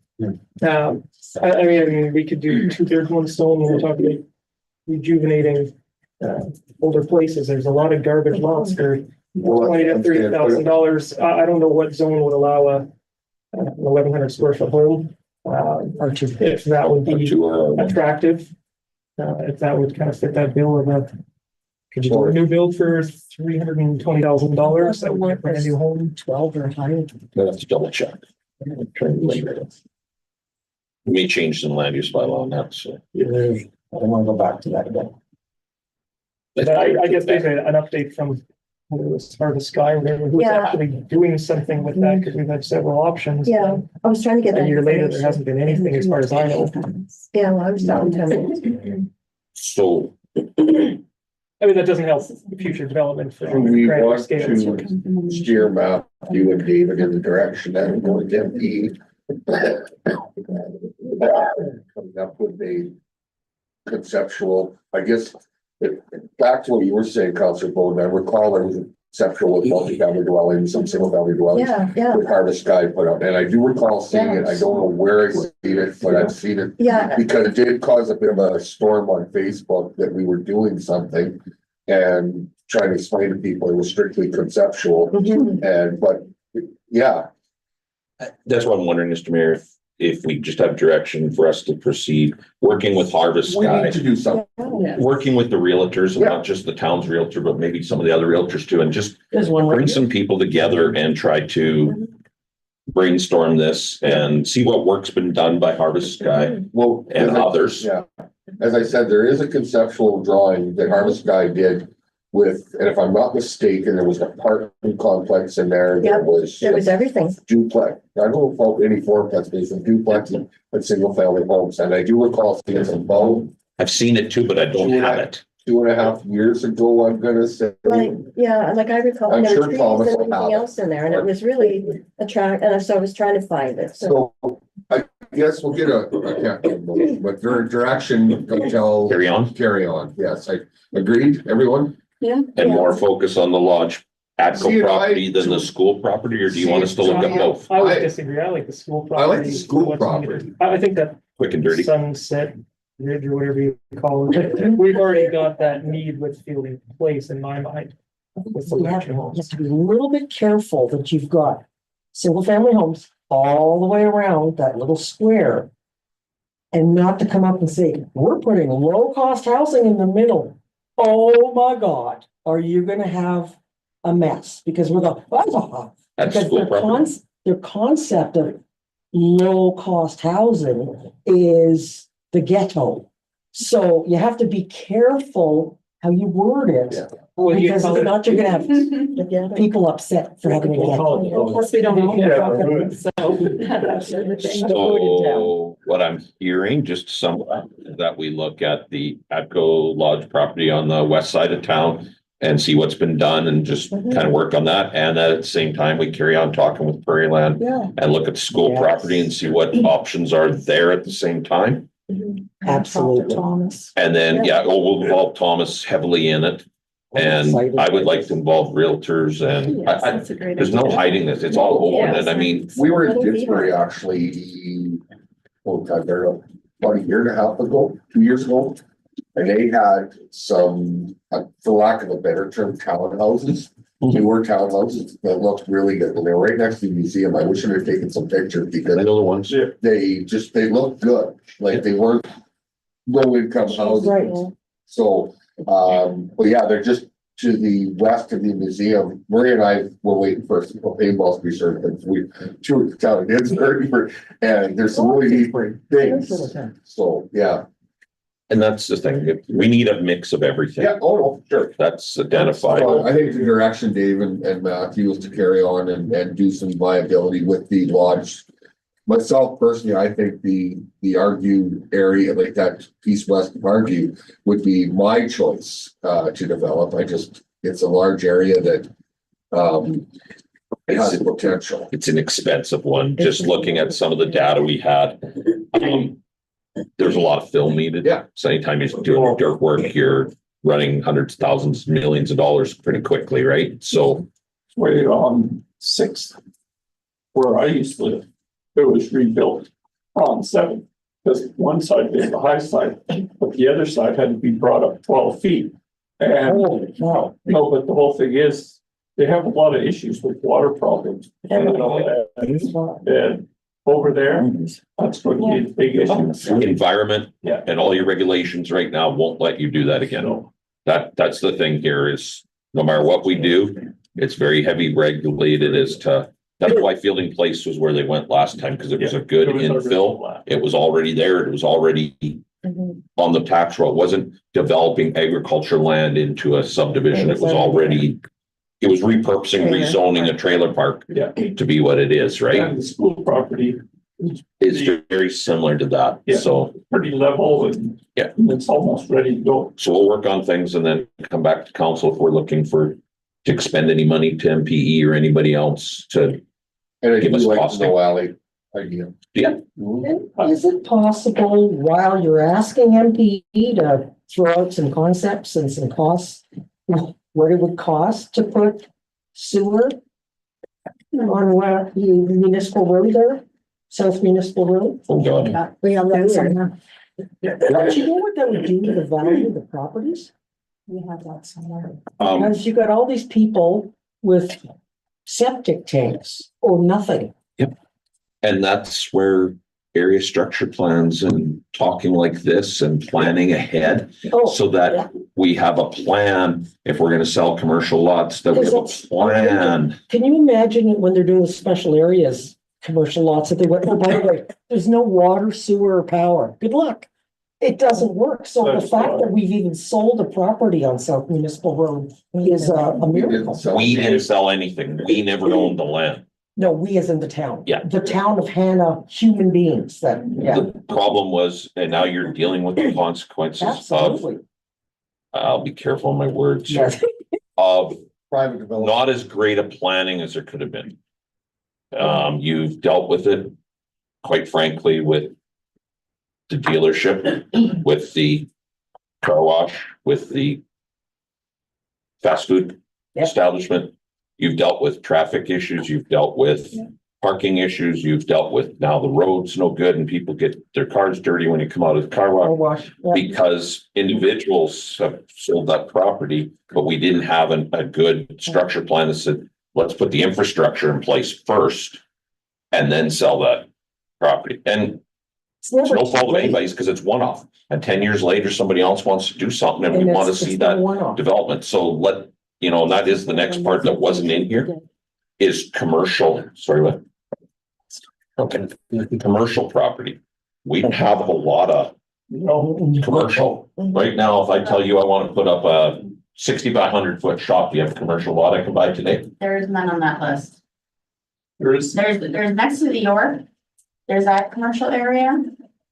I mean, we could do 2/3 one stone when we're talking about rejuvenating older places. There's a lot of garbage lots for $20,000 to $30,000. I don't know what zone would allow an 1,100 square foot home. If that would be attractive, if that would kind of fit that bill of a. Could you do a new build for $320,000? That would get a new home. 12 or higher. We'll have to double check. We may change some land use bylaw on that, so. I don't want to go back to that again. But I guess there's an update from whether it was Harvest Sky or whatever, who's Yeah. actually doing something with that, because we've had several options. Yeah, I was trying to get that. A year later, there information. hasn't been anything as far as I know. Yeah, well, I was talking to him. So I mean, that doesn't help future development for. we grand want scales. to steer Matthew and David in the direction that we're going to be. Coming up with a conceptual, I guess, back to what you were saying, Councilor Bowden, I recall there was a conceptual with multi-family dwellings, some single-family dwellings. Yeah. With Harvest Sky put up, and I do recall seeing it, I don't know where I've seen it, but I've seen it. Yeah, Because it did cause a bit of a storm on Facebook that we were doing something and trying to explain to people it was strictly conceptual. mhm. But yeah, that's what I'm wondering, Mr. Mayor, if we just have direction for us to proceed, working with Harvest we Sky, need to do something. working with the realtors, and not just the town's realtor, but maybe some of the other realtors too, and just There's one bring right some people together and try to brainstorm this and see what work's been done by Harvest Sky Well, and others. yeah, as I said, there is a conceptual drawing that Harvest Guy did with, and if I'm not mistaken, there was an apartment complex in there. There Yep, was There was everything. duplex. I don't know if any fourplex, but some duplex and single family homes. And I do recall seeing some about I've seen it too, but I don't have it. 2.5 years ago, I'm gonna say. Like, yeah, like I recall, I'm there sure were trees Thomas and will have everything it. else in there, and it was really and so I was trying to find it, so. So I guess we'll get but their direction until. Carry on, yes, I agreed, everyone? And more focus on the lodge See, ATCO I- property than the school property, or do you want us to look at both? I would I- disagree. I like the school I property. like the school What's property. needed. I think that Quick and dirty. Sunset Ridge or whatever you call it, we've already got that need with Fielding Place in my mind. With the You have election homes. to be a little bit careful that you've got single family homes all the way around that little square. And not to come up and say, we're putting low cost housing in the middle. Oh my God, are you gonna have a mess? Because we're the, That's because school their property. their concept of low cost housing is the ghetto. So you have to be careful how you word it. Yeah. Well, you Because call if it- not, you're gonna have people upset for having a ghetto. Plus, we don't know. Yeah. So what I'm hearing, just some, that we look at the ATCO Lodge property on the west side of town and see what's been done and just kind of work on that. And at the same time, we carry on talking with Prairie Land Yeah, and look at the school Yes. property and see what options are there at the same time. absolutely. And then, yeah, we'll involve Thomas heavily in it. And I would like to involve realtors and That's a great there's no idea. hiding this. It's all open. And I mean, We were in Didsbury actually, about a year and a half ago, 2 years ago. And they had some, for lack of a better term, townhouses, newer townhouses that looked really good. And they were right next to the museum. I wish I had taken some pictures I because know the ones. they looked good. Like they weren't low income houses. Right. So, but yeah, they're just to the west of the museum, Maria and I were waiting for a paintballs to be served, and we toured the town, it's very, and there's some really neat things, so, yeah. And that's the thing, we need a mix of everything. Yeah, oh, no, sure. That's identified. So I think the direction Dave and Matthew was to carry on and do some viability with the lodge. Myself personally, I think the Argue area, like that piece west of Argue, would be my choice to develop. It's a large area that it has potential. It's an expensive one, just looking at some of the data we had. There's a lot of fill needed. Yeah. So anytime you're doing dirt work, you're running hundreds, thousands, millions of dollars pretty quickly, right? So Right on 6th, where I used to live, it was rebuilt on 7th. Because one side is the high side, but the other side had to be brought up 12 feet. And no, but the whole thing is, they have a lot of issues with water problems. And over there, that's going to be a big issue. environment Yeah. and all your regulations right now won't let you do that again. That's the thing here is no matter what we do, it's very heavy regulated as to, that's why Fielding Place was where they went last time, because it was a good infill. It was already there. It was already on the tax roll. It wasn't developing agriculture land into a subdivision. It was already, it was repurposing, rezoning a trailer park to be what it is, right? And the school property It's very similar to that. Yeah. So, pretty level and it's almost ready to go. so we'll work on things and then come back to council if we're looking to expend any money to MPE or anybody else to. And I Give do us like the costing. Snow Alley idea. Yeah. Is it possible, while you're asking MPE to throw out some concepts and some costs, what it would cost to put sewer on the municipal road there, South Municipal Road? Oh, God. We have that somewhere. Do you know what that would do to the value of the properties? We have that somewhere. Because you got all these people with septic tanks or nothing. And that's where area structure plans and talking like this and planning ahead Oh, so that we have a plan if we're gonna sell commercial lots, that we have a plan. can you imagine it when they're doing the special areas, commercial lots, that they went, oh, by the way, there's no water, sewer, or power. Good luck. It doesn't work. So the fact that we've even sold a property on South Municipal Road is a miracle. We didn't sell anything. We never owned the land. No, we as in the town. Yeah. The town of Hanna, human beings that, The problem was, and now you're dealing with the consequences of, absolutely. I'll be careful on my words, Yes. of Private development. not as great a planning as there could have been. You've dealt with it, quite frankly, with the dealership, with the car wash, with the fast food Yep. establishment. You've dealt with traffic issues, you've dealt with parking issues, you've dealt with now the road's no good and people get their cars dirty when you come out of the car Car wash. wash. Yeah. Because individuals have sold that property, but we didn't have a good structure plan that said, let's put the infrastructure in place first. And then sell that property. And It's it's never no fault of too late. anybody's because it's one-off. And 10 years later, somebody else wants to do something and we And want to it's see a that one-off. development. So and that is the next part that wasn't in here is commercial, sorry, what? Okay, commercial property. We don't have a lot of commercial. Right now, if I tell you I want to put up a 60 by 100-foot shop, do you have a commercial lot I can buy today? There is none on that list. There's There's next to the York, there's that commercial area.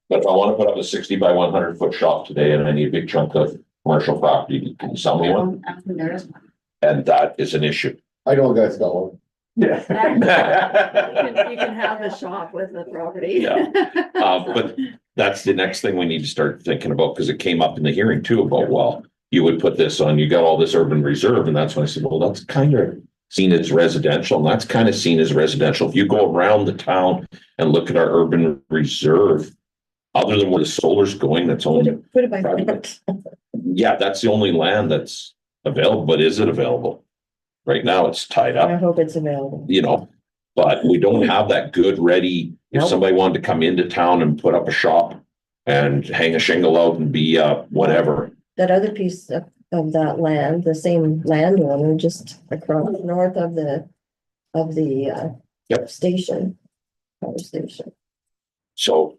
But if I want to put up a 60 by 100-foot shop today and I need a big chunk of commercial property, can you sell me one? I don't think there is one. And that is an issue. I know a guy's got one. yeah. You can have the shop with the property. Yeah. But that's the next thing we need to start thinking about, because it came up in the hearing too about, well, you would put this on, you got all this urban reserve, and that's when I said, well, that's kind of seen as residential, and that's kind of seen as residential. If you go around the town and look at our urban reserve, other than where the solar's going, that's owned. Put it by. Yeah, that's the only land that's available, but is it available? Right now, it's tied I up, hope it's available. but we don't have that good ready. If Nope. somebody wanted to come into town and put up a shop and hang a shingle out and be whatever. That other piece of that land, the same landowner, just across north of the Yep. station, power station. So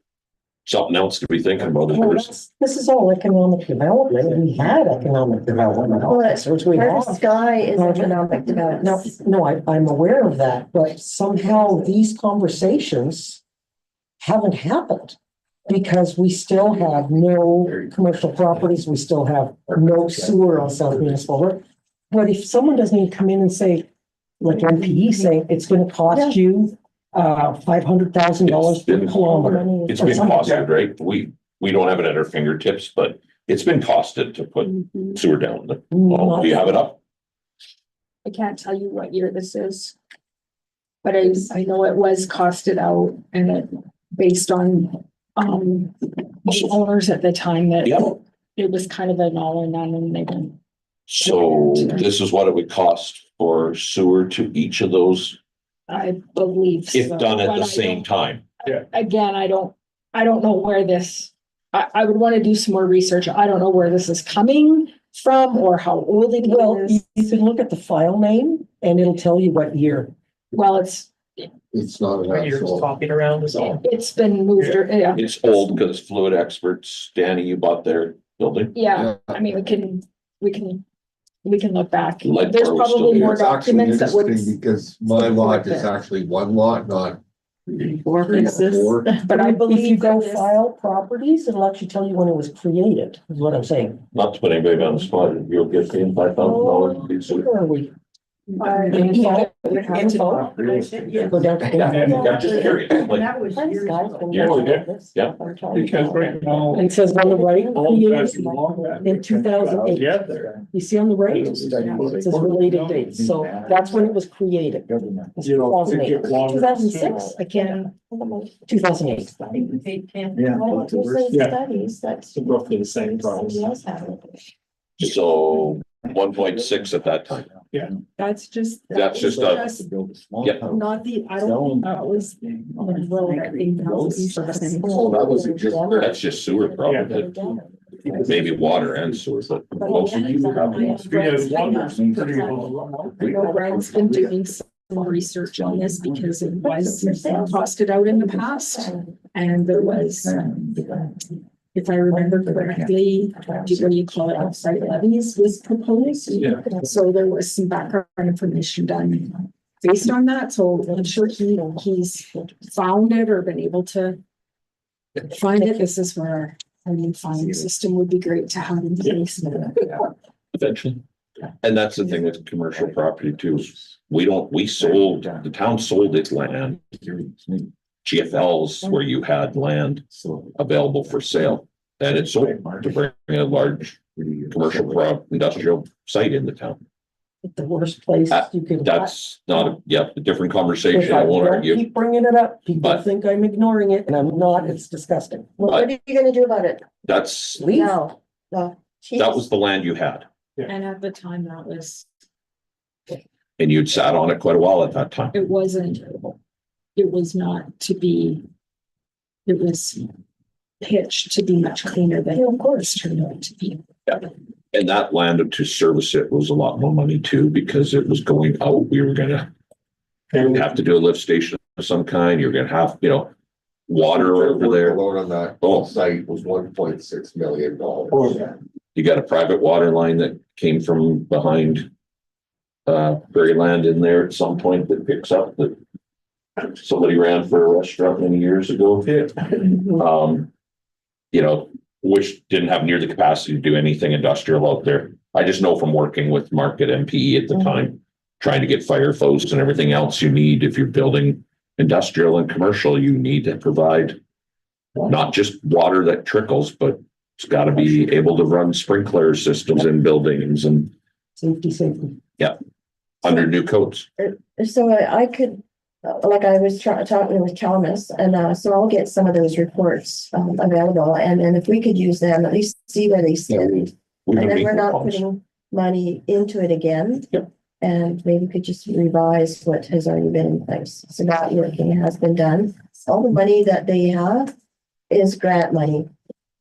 something else to be thinking about. Well, Is this is all economic development. We had economic development officers. We Part of have. Sky is economic development. No, I'm aware of that, but somehow these conversations haven't happened. Because we still have no commercial properties, we still have no sewer on South Municipal Road. But if someone doesn't even come in and say, like MPE saying, it's gonna cost you $500,000 per kilometer. it's been costed, right? We don't have it at our fingertips, but it's been costed to put sewer down. Do you have it up? I can't tell you what year this is. But I know it was costed out and it, based on, the owners at the time that Yeah. it was kind of an all or none and they didn't. So this is what it would cost for sewer to each of those, I believe so. if done at but the I same don't- time. Again, I don't know where this, I would want to do some more research. I don't know where this is coming from or how old it Well, you is. can look at the file name and it'll tell you what year. Well, It's not an What you're just actual. talking around is all. it's been moved, or, yeah, It's old because Fluid Experts, Danny, you bought their building. yeah, I mean, we can look back. Lead There's bar was still probably here. more It's actually documents that would, interesting because my lot is actually one lot, not Four places. four. but I If you believe go that this, file properties, it'll actually tell you when it was created, is what I'm saying. Not to put anybody on the spot, you'll get paid $5,000. Where are we? Info, it would have to- Go down to. I'm just curious, like, Yeah. Because right now. It says on the right, all created that's along that- in 2008. Together. You see on the right, it says related dates, so that's when it was created. It's You know, take 2008. it longer. 2006, I can't, 2008. Yeah. Yeah. Studies, that's. It's roughly the same price. Somebody else had it. so 1.6 at that time. that's just. That's just a- Yeah. Not the, I don't think that was. on the road. I think that was for the same. Oh, that was just. That's just sewer probably, maybe water and sewer, but most of you probably. Yeah, the water's pretty low. I know Brad's been doing some research on this because it was costed out in the past. And there was, if I remember correctly, what do you call it, outside levies was proposed. Yeah. So there was some background information done based on that. So I'm sure he's found it or been able to find it. This is where our new filing system would be great to have in place. Eventually. And that's the thing with commercial property too, is the town sold its land. GFLs where you had land available for sale, and it sold to bring a large commercial industrial site into town. The worst place you could. That's not, a different conversation, I won't argue. Keep bringing it up, people But- think I'm ignoring it, and I'm not, it's disgusting. Well, what are you gonna do about it? That's, Leave. No, no. that was the land you had, And at the time that was, and you'd sat on it quite a while at that time. it wasn't, it was not to be, it was pitched to be much cleaner than of course turned out to be. And that land to service it was a lot more money too, because it was going out, we were gonna have to do a lift station of some kind, you're gonna have, water over there. Loan on that Oh. site was $1.6 million. You got a private water line that came from behind Prairie Land in there at some point that picks up that somebody ran for a restaurant many years ago. Which didn't have near the capacity to do anything industrial out there. I just know from working with Mark at MPE at the time, trying to get fire flows and everything else you need if you're building industrial and commercial, you need to provide not just water that trickles, but it's got to be able to run sprinkler systems in buildings and Safety. under new codes. So I could, like I was talking with Thomas, and so I'll get some of those reports available, and then if we could use them, at least see where they stand. We And can then make we're not calls. putting money into it again. Yep. And maybe we could just revise what has already been in place. So that working has been done. All the money that they have is grant money.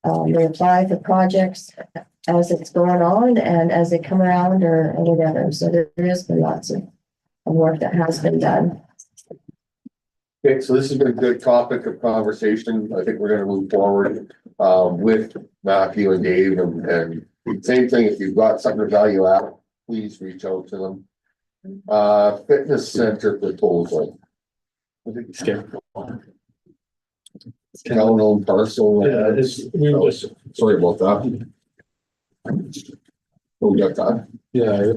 They apply for projects as it's going on and as they come around or whatever. So there has been lots of work that has been done. Okay, so this has been a good topic of conversation. I think we're gonna move forward with Matthew and Dave and same thing, if you've got something to value add, please reach out to them. Fitness center proposal. Town owned parcel. Sorry about that. Oh, we got that. Yeah,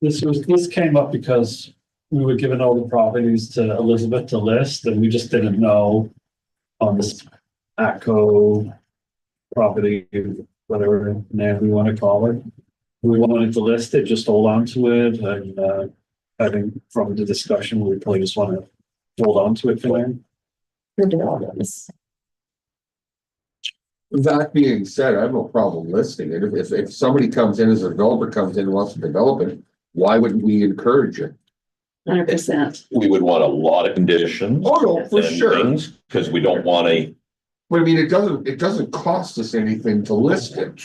this came up because we were given all the properties to Elizabeth to list, and we just didn't know on this ATCO property, whatever name we want to call it. We wanted to list it, just hold on to it, and I think from the discussion, we probably just want to hold on to it for now. For developments. That being said, I have no problem listing it. If somebody comes in as a developer comes in and wants to develop it, why wouldn't we encourage it? 100%. We would want a lot of conditions. Oh, no, for and sure. things, because we don't want a, But I mean, it doesn't cost us anything to list it.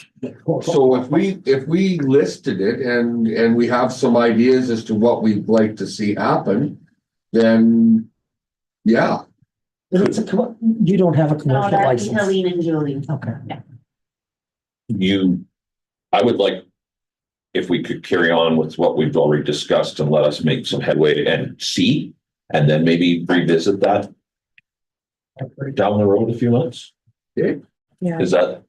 So if we listed it and we have some ideas as to what we'd like to see happen, then yeah. But it's you don't have a No, commercial that's license. Helene and Julie. Okay. I would like, if we could carry on with what we've already discussed and let us make some headway and see, and then maybe revisit that down the road a few months. Okay. Yeah. Is that?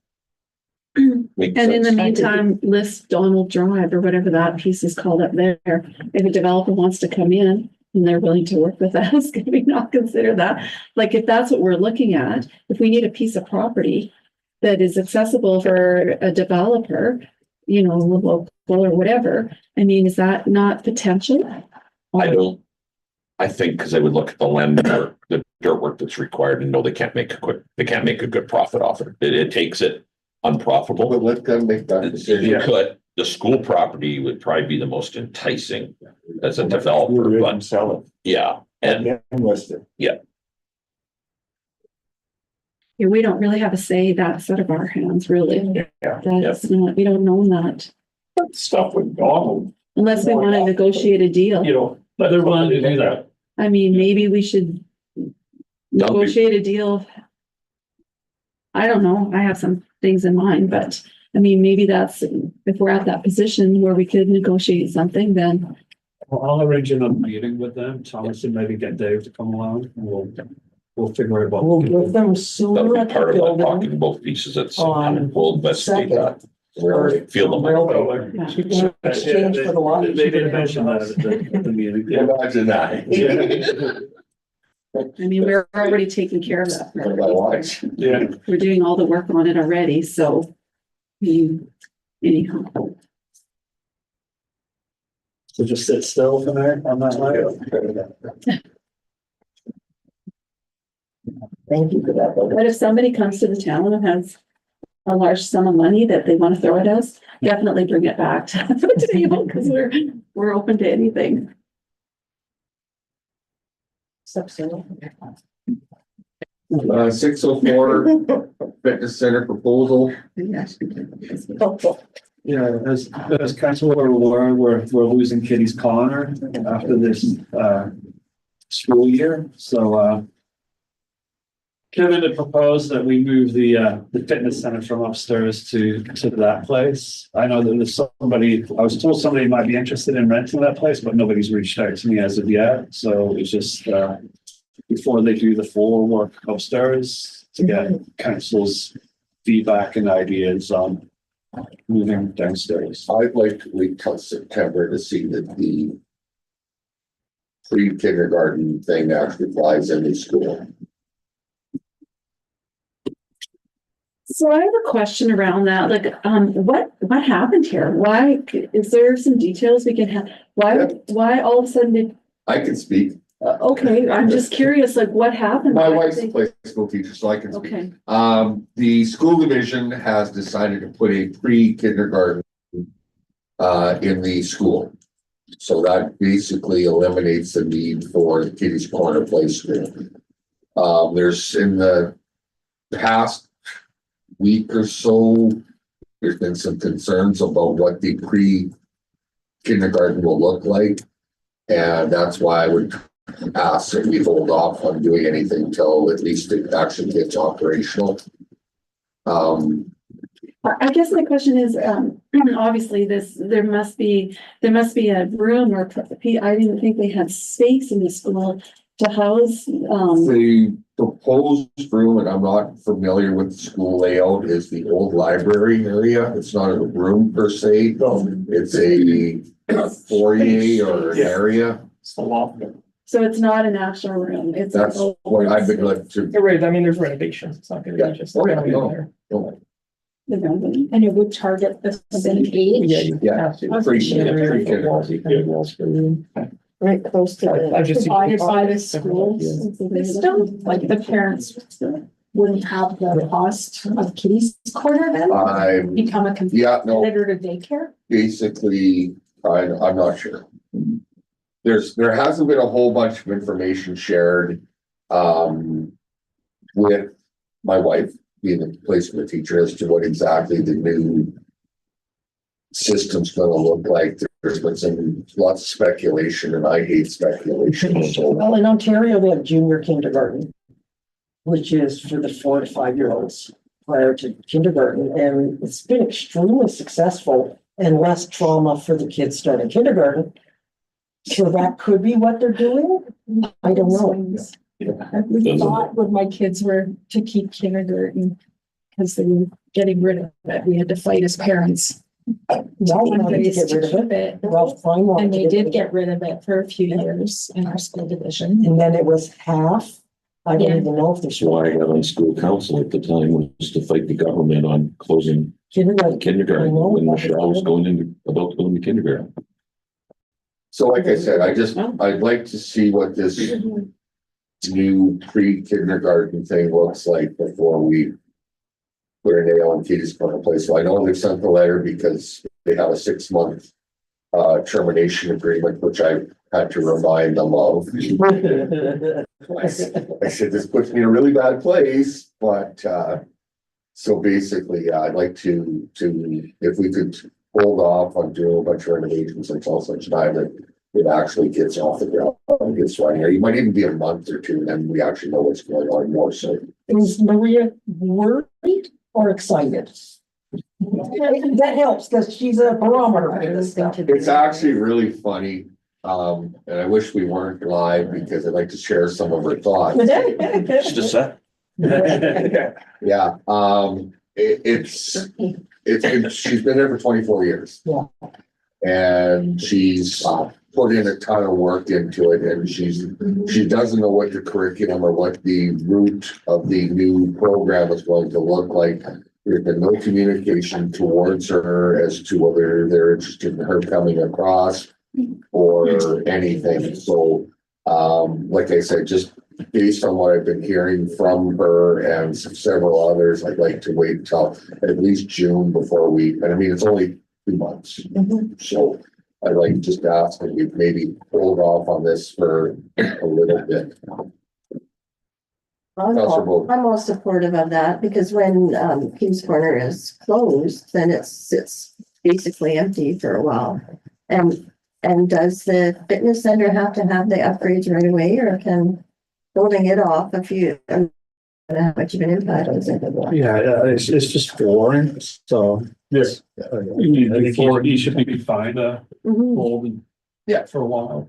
And in the meantime, list Donald Drive or whatever that piece is called up there. If a developer wants to come in and they're willing to work with us, can we not consider that? Like, if that's what we're looking at, if we need a piece of property that is accessible for a developer, you know, local or whatever, I mean, is that not potential? I think because they would look at the land work, the dirt work that's required and know they can't make a good profit off it. It takes it unprofitable. But let them make that You decision. could, the school property would probably be the most enticing as a developer, but Sell it. yeah. And And list it. Yeah, we don't really have a say. That's out of our hands, really. Yeah. That's not, we don't know that Stuff with Donald, unless we want to negotiate a deal. you know. But they're willing to do that. I mean, maybe we should negotiate a deal. I don't know. I have some things in mind, but I mean, maybe that's, if we're at that position where we could negotiate something, then. Well, I'll arrange another meeting with them, Thomas, and maybe get Dave to come along, and we'll figure out what. We'll we can give do. them that'll sewer be at the part of that, building talking both pieces at the same time. on We'll investigate second. that. Really feel the Railroad. Yeah. You can exchange for the water. They didn't mention that at the meeting. Imagine that. I mean, we're already taking care of that. What do I watch? Yeah. We're doing all the work on it already, so. Anyhow, So just sit still for there on that line. Thank you for that. but if somebody comes to the town and has a large sum of money that they want to throw at us, definitely bring it back to the table, because we're open to anything. 604 fitness center proposal. Yeah, as Councilor aware, we're losing Kitty's Corner after this school year, so Kevin had proposed that we move the fitness center from upstairs to that place. I know that there's somebody, I was told somebody might be interested in renting that place, but nobody's reached out to me as of yet, so it's just before they do the floor work upstairs to get council's feedback and ideas on moving downstairs. I'd like to wait till September to see that the pre-kindergarten thing actually flies in the school. So I have a question around that, like, what happened here? Why, is there some details we can have? Why all of a sudden did, I can speak. okay, I'm just curious, like, what happened? My wife's a play school teacher, so I can speak. Okay, The school division has decided to put a pre-kindergarten in the school. So that basically eliminates the need for Kitty's Corner Play School. There's in the past week or so, there's been some concerns about what the pre-kindergarten will look like. And that's why I would ask that we hold off on doing anything till at least it actually gets operational. I guess my question is, obviously there must be a room or, I didn't think they had space in the school to house, The proposed room, and I'm not familiar with the school layout, is the old library area. It's not a room per se. It's a foyer or an area. It's a lot. so it's not an actual room. It's. That's what I've been led to. You're right, I mean, there's renovations, it's not gonna Yeah. be just. Oh, yeah, no. And it would target the same age. Yeah, you Yeah. have to. Pre-kindergarten. Walls, you can walls for room. Right close to the. I've just seen- Provided by the school system, like the parents wouldn't have the cost of kitty's corner then I'm, become a yeah, no, competitor to daycare. basically, I'm not sure. There hasn't been a whole bunch of information shared, with my wife being the placement teacher as to what exactly the new system's gonna look like. There's been lots of speculation, and I hate speculation, so. Well, in Ontario, they have junior kindergarten, which is for the 4 to 5-year-olds prior to kindergarten, and it's been extremely successful and less trauma for the kids starting kindergarten. So that could be what they're doing. I don't know. We thought when my kids were to keep kindergarten, because they were getting rid of it, we had to fight as parents. Ralph wanted to get rid of Keep it. it. Ralph Klein wanted And to they did rid get rid of it for a few years in our school division. And then it was half. I don't Yeah. even know if there's. That's why I got on school council at the time, was to fight the government on closing Kindergarten. kindergarten I know. when Michelle was about to go into kindergarten. So like I said, I'd like to see what this new pre-kindergarten thing looks like before we put a nail in Kitty's corner place. So I know they've sent the letter because they have a 6-month termination agreement, which I had to remind them of. I said, this puts me in a really bad place, but so basically, yeah, I'd like to, if we could hold off on doing a bunch of renovations until such time that it actually gets off the ground and gets running. Or you might even be a month or two, and then we actually know what's going on more. So Is Maria worried or excited? That helps because she's a barometer for this stuff. it's actually really funny. And I wish we weren't live because I'd like to share some of her thoughts. Just a sec. Yeah, she's been there for 24 years. Yeah. And she's put in a ton of work into it, and she doesn't know what the curriculum or what the route of the new program is going to look like. There's been no communication towards her as to whether they're interested in her coming across or anything. So, like I said, just based on what I've been hearing from her and several others, I'd like to wait till at least June before and I mean, it's only 2 months. So I'd like to just ask that we maybe hold off on this for a little bit. I'm all supportive of that because when King's Corner is closed, then it sits basically empty for a while. And does the fitness center have to have the upgrades right away, or can holding it off a few, I don't know how much of an impact is it? Yeah, it's just boring, so. Yes. You should maybe find a Mhm. hold Yeah. for a while.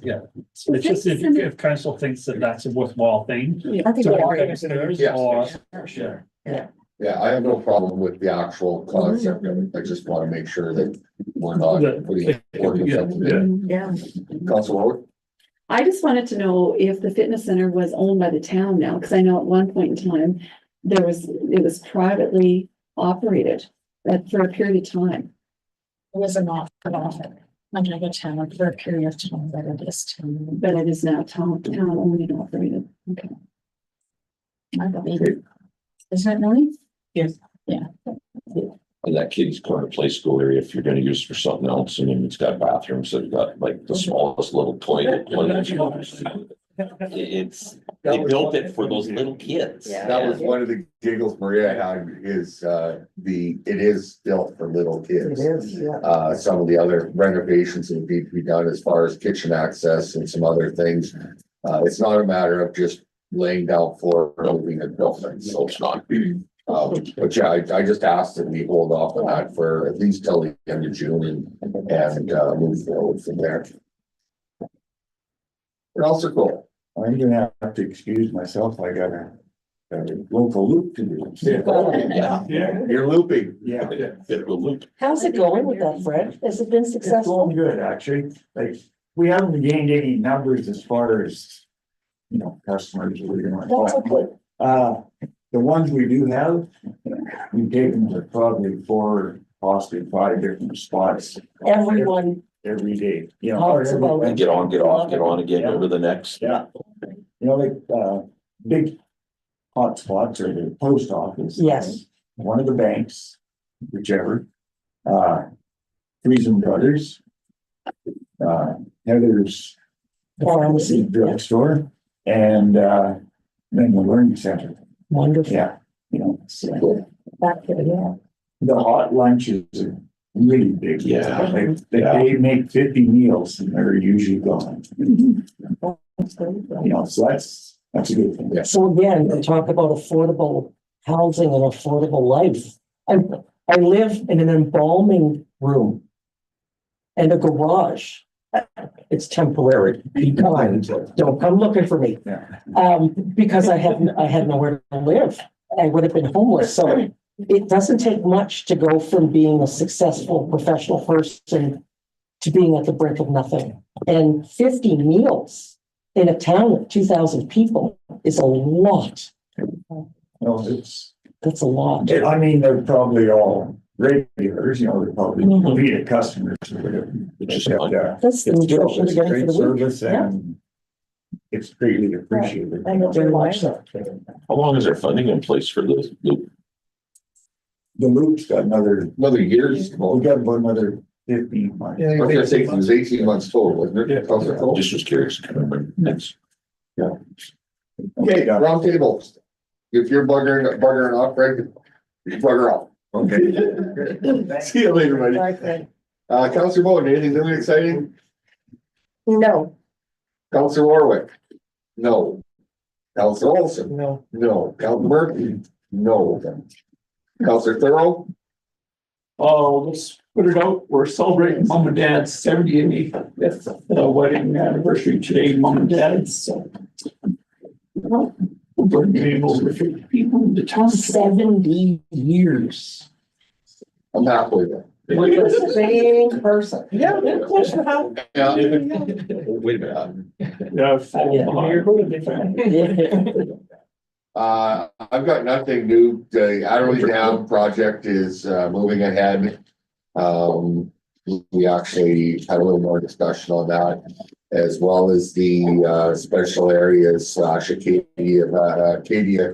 Yeah. It's just if council thinks that that's a worthwhile thing. I think to we have are. upstairs Yes. or- yeah. Yeah, I have no problem with the actual concept of it. I just want to make sure that we're not putting. Yeah. Council Road? I just wanted to know if the fitness center was owned by the town now, because I know at one point in time, it was privately operated for a period of time. It was a not-for-profit, like a town for a period of time, but it is town. But it is now town owned and operated. Okay. I believe. Is that right? Yes. Yeah. And that Kitty's Corner play school area, if you're gonna use it for something else, I mean, it's got bathrooms that have got like the smallest little toilet. It's, They built it for those little kids. Yeah. That was one of the giggles Maria had is, it is built for little It kids. is, yeah. Some of the other renovations that need to be done as far as kitchen access and some other things. It's not a matter of just laying down floor and moving a building, so it's not. But yeah, I just asked that we hold off on that for at least till the end of June and move forward from there. What else are cool? I'm gonna have to excuse myself, I got a local loop to do. Yeah. Yeah. You're looping. Yeah. It will loop. How's it going with that, Fred? Has it been It's successful? going good, actually, like, we haven't gained any numbers as far as, you know, customers. That's okay. The ones we do have, we take them to probably 4, possibly 5 different spots Everyone every day, you know. talks about And it. get on, get off, get on again, go to the next. Yeah, you know, like, big hot spots are the post office. Yes. One of the banks, whichever, Friesen Brothers, Heather's Pharmacy, drugstore, and, then the learning center. wonderful. Yeah, you know, so Back there, yeah. the hot lunches are really big. Yeah. Like, they make 50 meals and they're usually gone. You know, so that's a good thing. Yeah. So again, we talk about affordable housing and affordable life. I live in an embalming room and a garage. It's temporary. Be kind. Don't come looking for me. Yeah. Because I had nowhere to live. I would have been homeless. So it doesn't take much to go from being a successful professional person to being at the brink of nothing. And 50 meals in a town of 2,000 people is a lot. No, it's, That's a lot. I mean, they're probably all regulars, you know, they're probably repeated customers or whatever. Which is But, fine. That's the it's still, nutrition it's you're a getting for great the week. service and it's greatly appreciated. Very much so. How long is there funding in place for the loop? The loop's got another, Years. we got about another 15 months. I was gonna say, it was 18 months total, wasn't it? Yeah. Just was curious. I can't remember. Thanks. Okay, round table. If you're buggering off, Greg, you bugger off. Okay. See you later, buddy. Bye, Fred. Counselor Bowden, anything new and exciting? No, Counselor Warwick? No. Counselor Olson? No, No. Counselor Murphy? No. Counselor Thorough? Oh, let's put it out. We're celebrating mom and dad's 78th wedding anniversary today, mom and dad's. So we're bringing over 50 people into town. 70 years. I'm halfway there. With the same person. Yeah, close to how. Yeah. Wait a minute. Yeah, fall Yeah. behind. I've got nothing new. The Adderley Dam project is moving ahead. We actually had a little more discussion on that, as well as the special areas Acadia, Acadia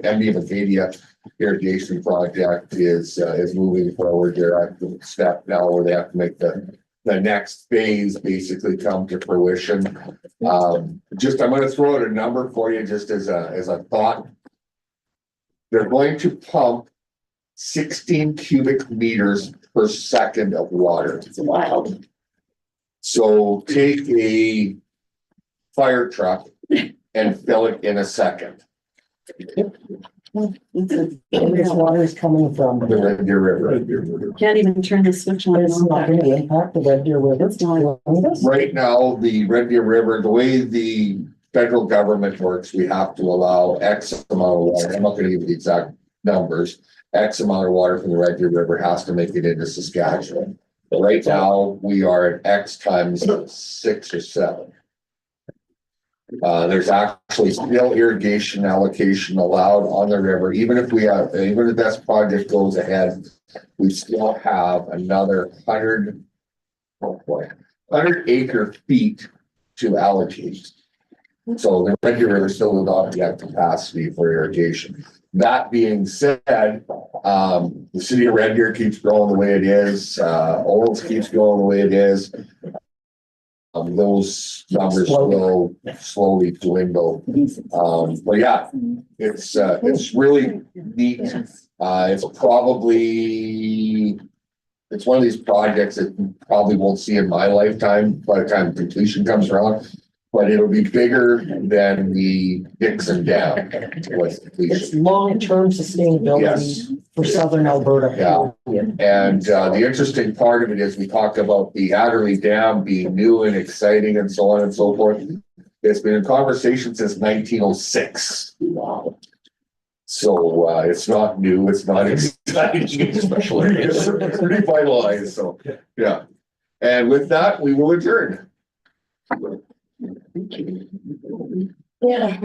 irrigation project is moving forward. They're at the step now where they have to make the next phase basically come to fruition. I'm gonna throw out a number for you just as a thought. They're going to pump 16 cubic meters per second of water. It's wild. So take a fire truck and fill it in a second. And this water is coming from. The Red Deer River. Can't even turn the switch on. It's not going to impact the Red Deer River. Right now, the Red Deer River, the way the federal government works, we have to allow X amount of water. I'm not gonna give you the exact numbers. X amount of water from the Red Deer River has to make it into Saskatchewan. But right now, we are at X times 6 or 7. There's actually still irrigation allocation allowed on the river, even if this project goes ahead, we still have another 100 acre feet to allocate. So the Red Deer River still does not have capacity for irrigation. That being said, the city of Red Deer keeps growing the way it is, Olds keeps growing the way it is. those numbers will slowly dwindle. But yeah, it's really neat. It's probably, it's one of these projects that you probably won't see in my lifetime by the time completion comes around. But it'll be bigger than the Dixon Dam with It's completion. long-term sustainability Yes. for southern Alberta. Yeah. And the interesting part of it is we talked about the Adderley Dam being new and exciting and so on and so forth. It's been in conversation since 1906. Wow. So it's not new, it's not exciting, especially it's revitalized, so yeah. And with that, we will adjourn. Yeah.